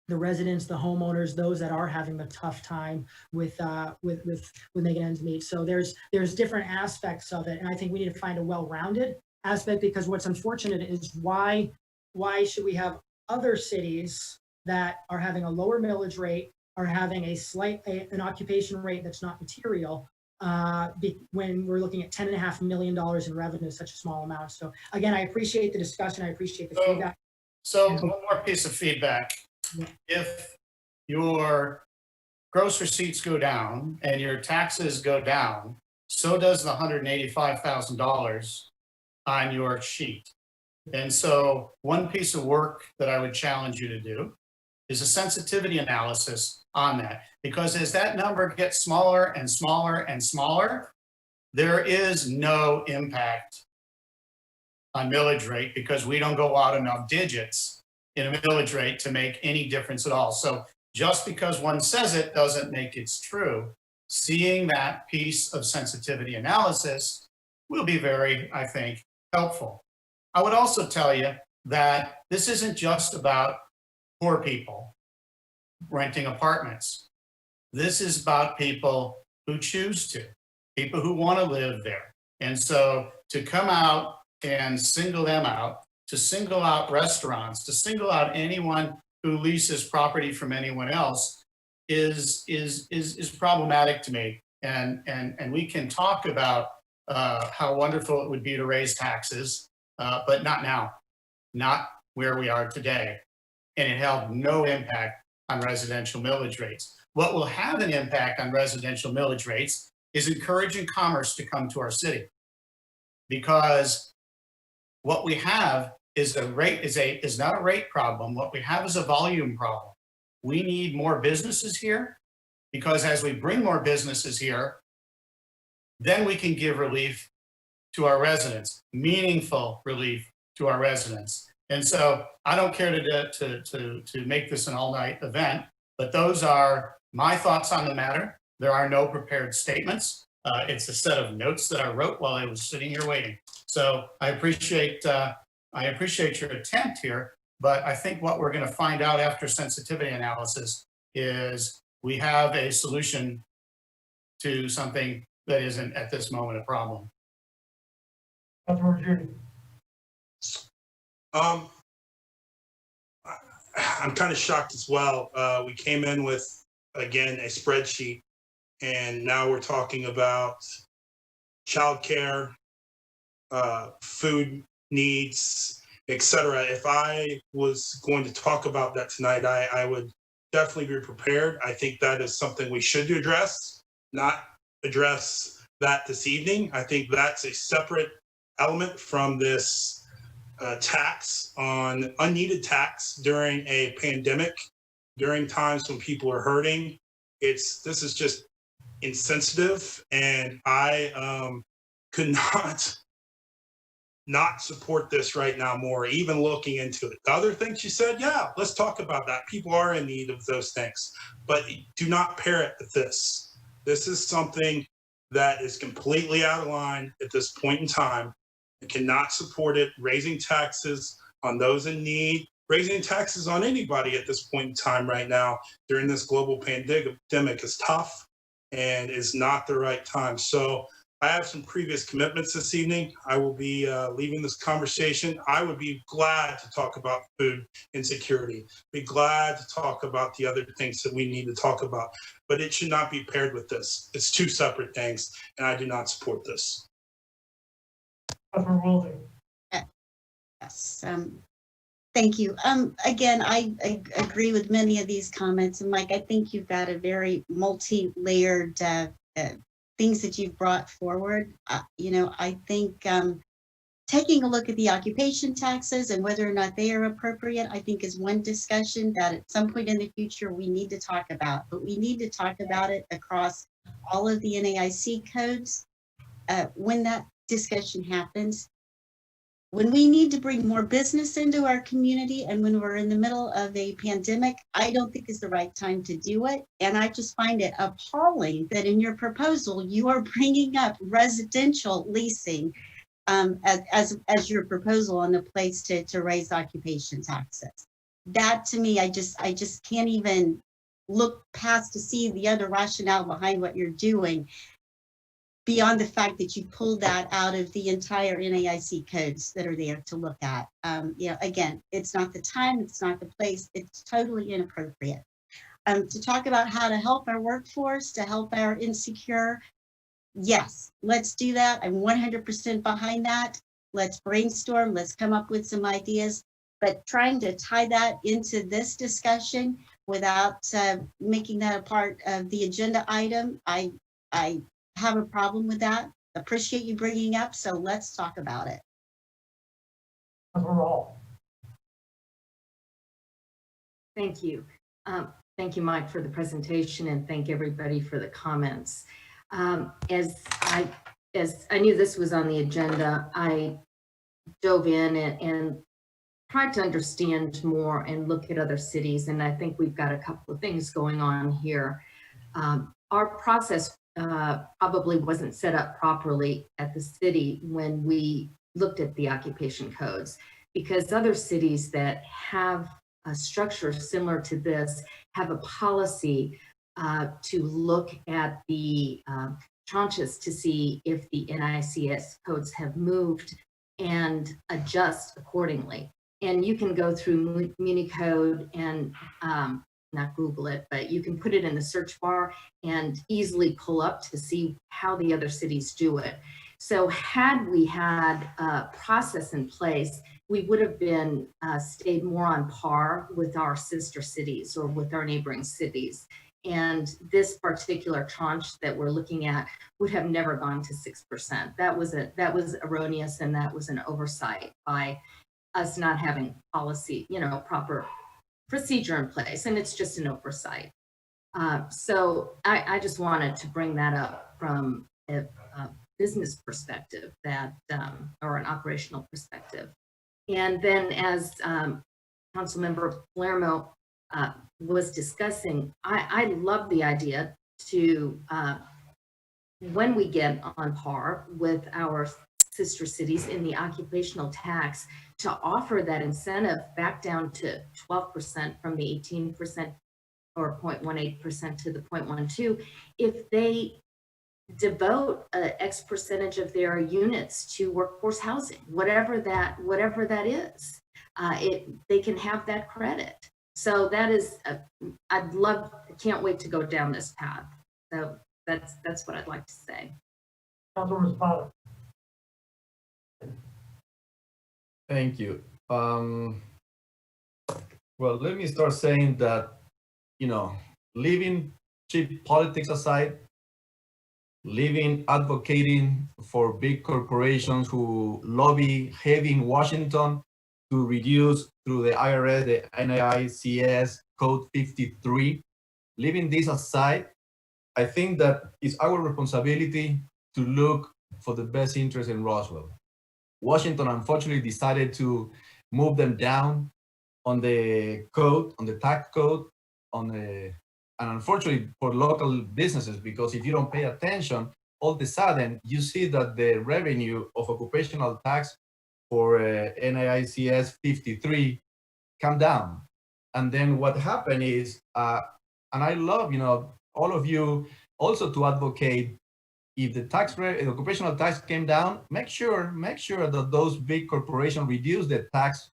the residents, the homeowners, those that are having the tough time with making ends meet. So there's different aspects of it, and I think we need to find a well-rounded aspect, because what's unfortunate is why should we have other cities that are having a lower millage rate, are having an occupation rate that's not material, when we're looking at $10.5 million in revenue, such a small amount. So again, I appreciate the discussion. I appreciate the feedback. So one more piece of feedback. Yeah. If your gross receipts go down and your taxes go down, so does the $185,000 on your sheet. And so one piece of work that I would challenge you to do is a sensitivity analysis on that. Because as that number gets smaller and smaller and smaller, there is no impact on millage rate, because we don't go out enough digits in a millage rate to make any difference at all. So just because one says it doesn't make it true. Seeing that piece of sensitivity analysis will be very, I think, helpful. I would also tell you that this isn't just about poor people renting apartments. This is about people who choose to, people who want to live there. And so to come out and single them out, to single out restaurants, to single out anyone who leases property from anyone else is problematic to me. And we can talk about how wonderful it would be to raise taxes, but not now, not where we are today. And it had no impact on residential millage rates. What will have an impact on residential millage rates is encouraging commerce to come to our city. Because what we have is not a rate problem. What we have is a volume problem. We need more businesses here, because as we bring more businesses here, then we can give relief to our residents, meaningful relief to our residents. And so I don't care to make this an all-night event, but those are my thoughts on the matter. There are no prepared statements. It's a set of notes that I wrote while I was sitting here waiting. So I appreciate your attempt here, but I think what we're going to find out after sensitivity analysis is we have a solution to something that isn't at this moment a problem. I'm kind of shocked as well. We came in with, again, a spreadsheet, and now we're talking about childcare, food needs, etc. If I was going to talk about that tonight, I would definitely be prepared. I think that is something we should address, not address that this evening. I think that's a separate element from this tax on unneeded tax during a pandemic, during times when people are hurting. This is just insensitive, and I could not support this right now more, even looking into it. The other things you said, yeah, let's talk about that. People are in need of those things, but do not pair it with this. This is something that is completely out of line at this point in time. I cannot support it. Raising taxes on those in need, raising taxes on anybody at this point in time right now during this global pandemic is tough and is not the right time. So I have some previous commitments this evening. I will be leaving this conversation. I would be glad to talk about food insecurity, be glad to talk about the other things that we need to talk about, but it should not be paired with this. It's two separate things, and I do not support this. Councilman Woolsey. Yes, thank you. Again, I agree with many of these comments, and Mike, I think you've got a very multi-layered things that you've brought forward. I think taking a look at the occupation taxes and whether or not they are appropriate, I think is one discussion that at some point in the future we need to talk about, but we need to talk about it across all of the NAIC codes. When that discussion happens, when we need to bring more business into our community and when we're in the middle of a pandemic, I don't think is the right time to do it. And I just find it appalling that in your proposal, you are bringing up residential leasing as your proposal on the place to raise occupation taxes. That to me, I just can't even look past to see the other rationale behind what you're doing, beyond the fact that you pulled that out of the entire NAIC codes that are there to look at. Again, it's not the time, it's not the place, it's totally inappropriate. To talk about how to help our workforce, to help our insecure, yes, let's do that. I'm 100% behind that. Let's brainstorm, let's come up with some ideas, but trying to tie that into this discussion without making that a part of the agenda item, I have a problem with that. Appreciate you bringing up, so let's talk about it. Thank you. Thank you, Mike, for the presentation, and thank everybody for the comments. As I knew this was on the agenda, I dove in and tried to understand more and look at other cities, and I think we've got a couple of things going on here. Our process probably wasn't set up properly at the city when we looked at the occupation codes, because other cities that have a structure similar to this have a policy to look at the tranches to see if the NICS codes have moved and adjust accordingly. And you can go through Municode and not Google it, but you can put it in the search bar and easily pull up to see how the other cities do it. So had we had a process in place, we would have been stayed more on par with our sister cities or with our neighboring cities. And this particular tranche that we're looking at would have never gone to 6%. That was erroneous, and that was an oversight by us not having policy, proper procedure in place, and it's just an oversight. So I just wanted to bring that up from a business perspective, or an operational perspective. And then as Councilmember Palermo was discussing, I love the idea to, when we get on par with our sister cities in the occupational tax, to offer that incentive back down to 12% from the 18% or 0.18% to the 0.12, if they devote X percentage of their units to workforce housing, whatever that is, they can have that credit. So that is, can't wait to go down this path. So that's what I'd like to say. Councilman Espada. Thank you. Well, let me start saying that, leaving cheap politics aside, leaving advocating for big corporations who lobby heavy in Washington to reduce through the IRS, the NAICS Code 53, leaving this aside, I think that it's our responsibility to look for the best interest in Roswell. Washington unfortunately decided to move them down on the code, on the tax code, and unfortunately for local businesses, because if you don't pay attention, all of a sudden you see that the revenue of occupational tax for NAICS 53 come down. And then what happened is, and I love, all of you also to advocate if the tax rate, the occupational tax came down, make sure that those big corporations reduce the tax,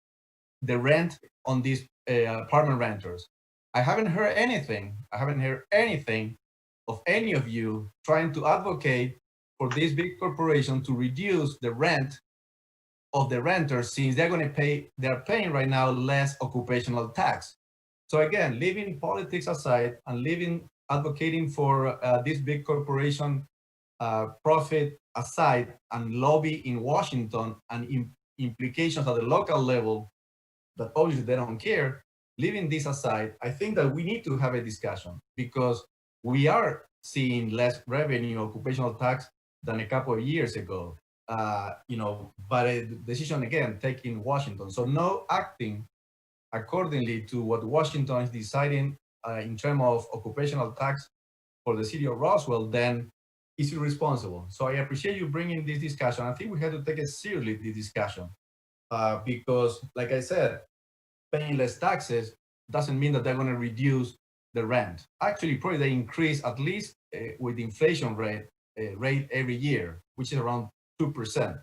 the rent on these apartment renters. I haven't heard anything. I haven't heard anything of any of you trying to advocate for this big corporation to reduce the rent of the renters, since they're paying right now less occupational tax. So again, leaving politics aside and advocating for this big corporation profit aside and lobby in Washington and implications at the local level that obviously they don't care, leaving this aside, I think that we need to have a discussion, because we are seeing less revenue occupational tax than a couple of years ago. But a decision again taken in Washington. So no acting accordingly to what Washington is deciding in terms of occupational tax for the city of Roswell, then is irresponsible. So I appreciate you bringing this discussion. I think we have to take it seriously, this discussion, because like I said, paying less taxes doesn't mean that they're going to reduce the rent. Actually, probably they increase at least with the inflation rate every year, which is around 2%.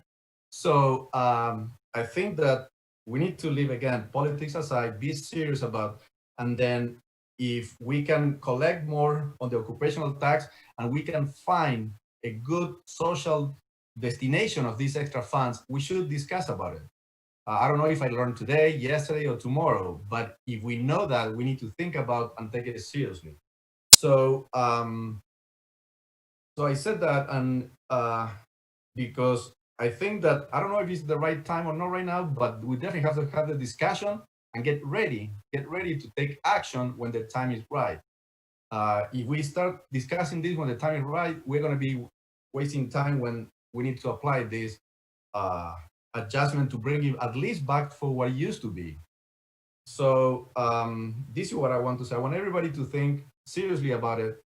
So I think that we need to leave, again, politics aside, be serious about, and then if we can collect more on the occupational tax and we can find a good social destination of these extra funds, we should discuss about it. I don't know if I learned today, yesterday, or tomorrow, but if we know that, we need to think about and take it seriously. So, so I said that, and because I think that, I don't know if it's the right time or not right now, but we definitely have to have the discussion and get ready to take action when the time is right. If we start discussing this when the time is right, we're going to be wasting time when we need to apply this adjustment to bring it at least back for what it used to be. So this is what I want to say. I want everybody to think seriously about it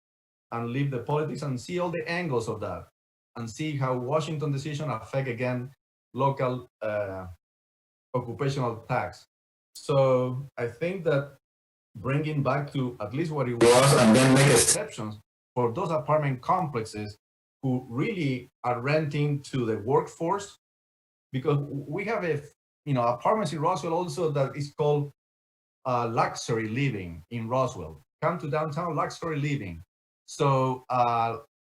and leave the politics and see all the angles of that and see how Washington decision affect, again, local occupational tax. So I think that bringing back to at least what it was and then make exceptions for those apartment complexes who really are renting to the workforce, because we have apartments in Roswell also that is called luxury living in Roswell. Come to downtown, luxury living. So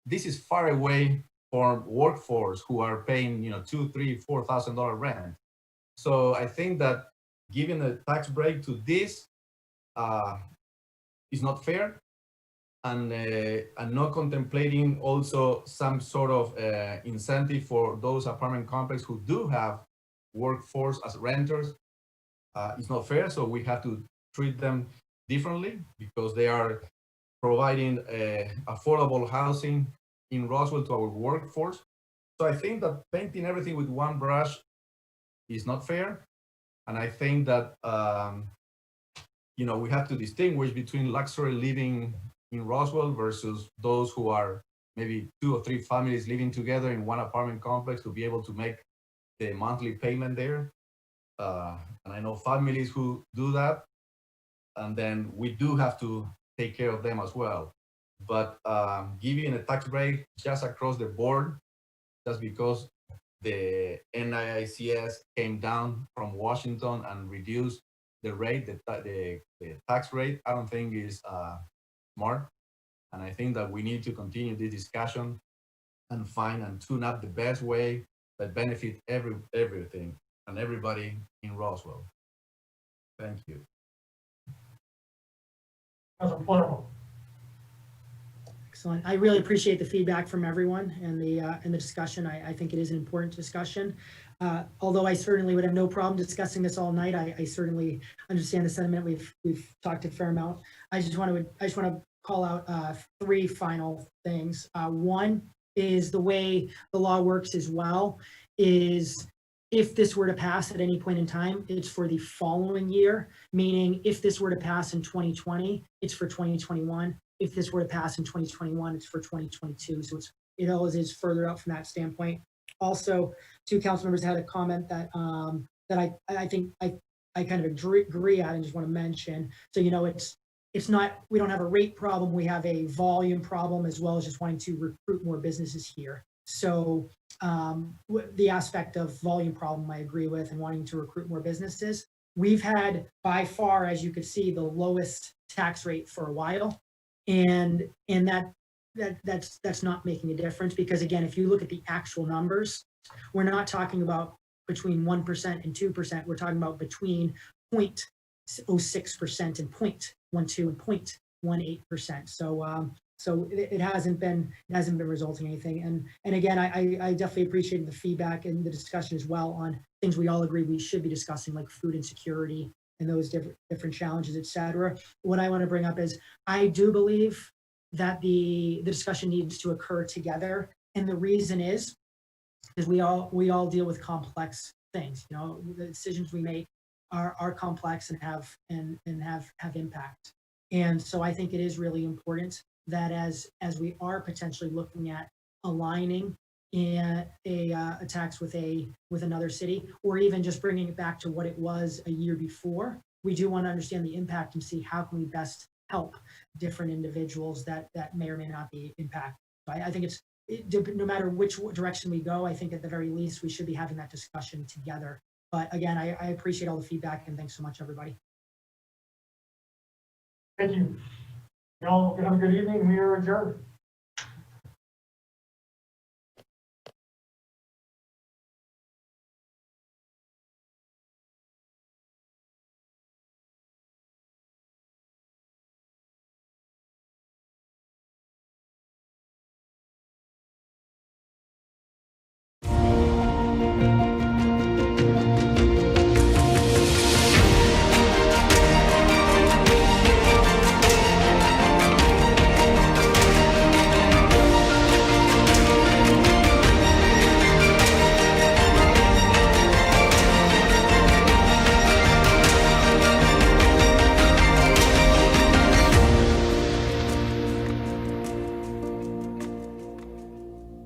this is far away from workforce who are paying $2,000, $3,000, $4,000 rent. So I think that giving a tax break to this is not fair, and not contemplating also some sort of incentive for those apartment complexes who do have workforce as renters is not fair. So we have to treat them differently because they are providing affordable housing in Roswell to our workforce. So I think that painting everything with one brush is not fair. And I think that, we have to distinguish between luxury living in Roswell versus those who are maybe 2 or 3 families living together in one apartment complex to be able to make the monthly payment there. And I know families who do that, and then we do have to take care of them as well. But giving a tax break just across the board, just because the NICS came down from Washington and reduced the rate, the tax rate, I don't think is smart. And I think that we need to continue this discussion and find and tune up the best way that benefit everything and everybody in Roswell. Thank you. Excellent. I really appreciate the feedback from everyone and the discussion. I think it is an important discussion. Although I certainly would have no problem discussing this all night. I certainly understand the sentiment. We've talked a fair amount. I just want to call out 3 final things. One is the way the law works as well is if this were to pass at any point in time, it's for the following year, meaning if this were to pass in 2020, it's for 2021. If this were to pass in 2021, it's for 2022. So it always is further out from that standpoint. Also, 2 council members had a comment that I think I kind of agree on and just want to mention. So, it's not, we don't have a rate problem, we have a volume problem as well as just wanting to recruit more businesses here. So the aspect of volume problem I agree with, and wanting to recruit more businesses. We've had by far, as you could see, the lowest tax rate for a while. And that's not making a difference, because again, if you look at the actual numbers, we're not talking about between 1% and 2%. We're talking about between 0.06% and 0.12% and 0.18%. So it hasn't been resulting in anything. And again, I definitely appreciated the feedback and the discussion as well on things we all agree we should be discussing, like food insecurity and those different challenges, et cetera. What I want to bring up is I do believe that the discussion needs to occur together. And the reason is we all deal with complex things. You know, the decisions we make are complex and have impact. And so I think it is really important that as we are potentially looking at aligning a tax with another city, or even just bringing it back to what it was a year before, we do want to understand the impact and see how can we best help different individuals that may or may not be impacted. So I think no matter which direction we go, I think at the very least we should be having that discussion together. But again, I appreciate all the feedback, and thanks so much, everybody. Thank you. Y'all have a good evening. We are adjourned.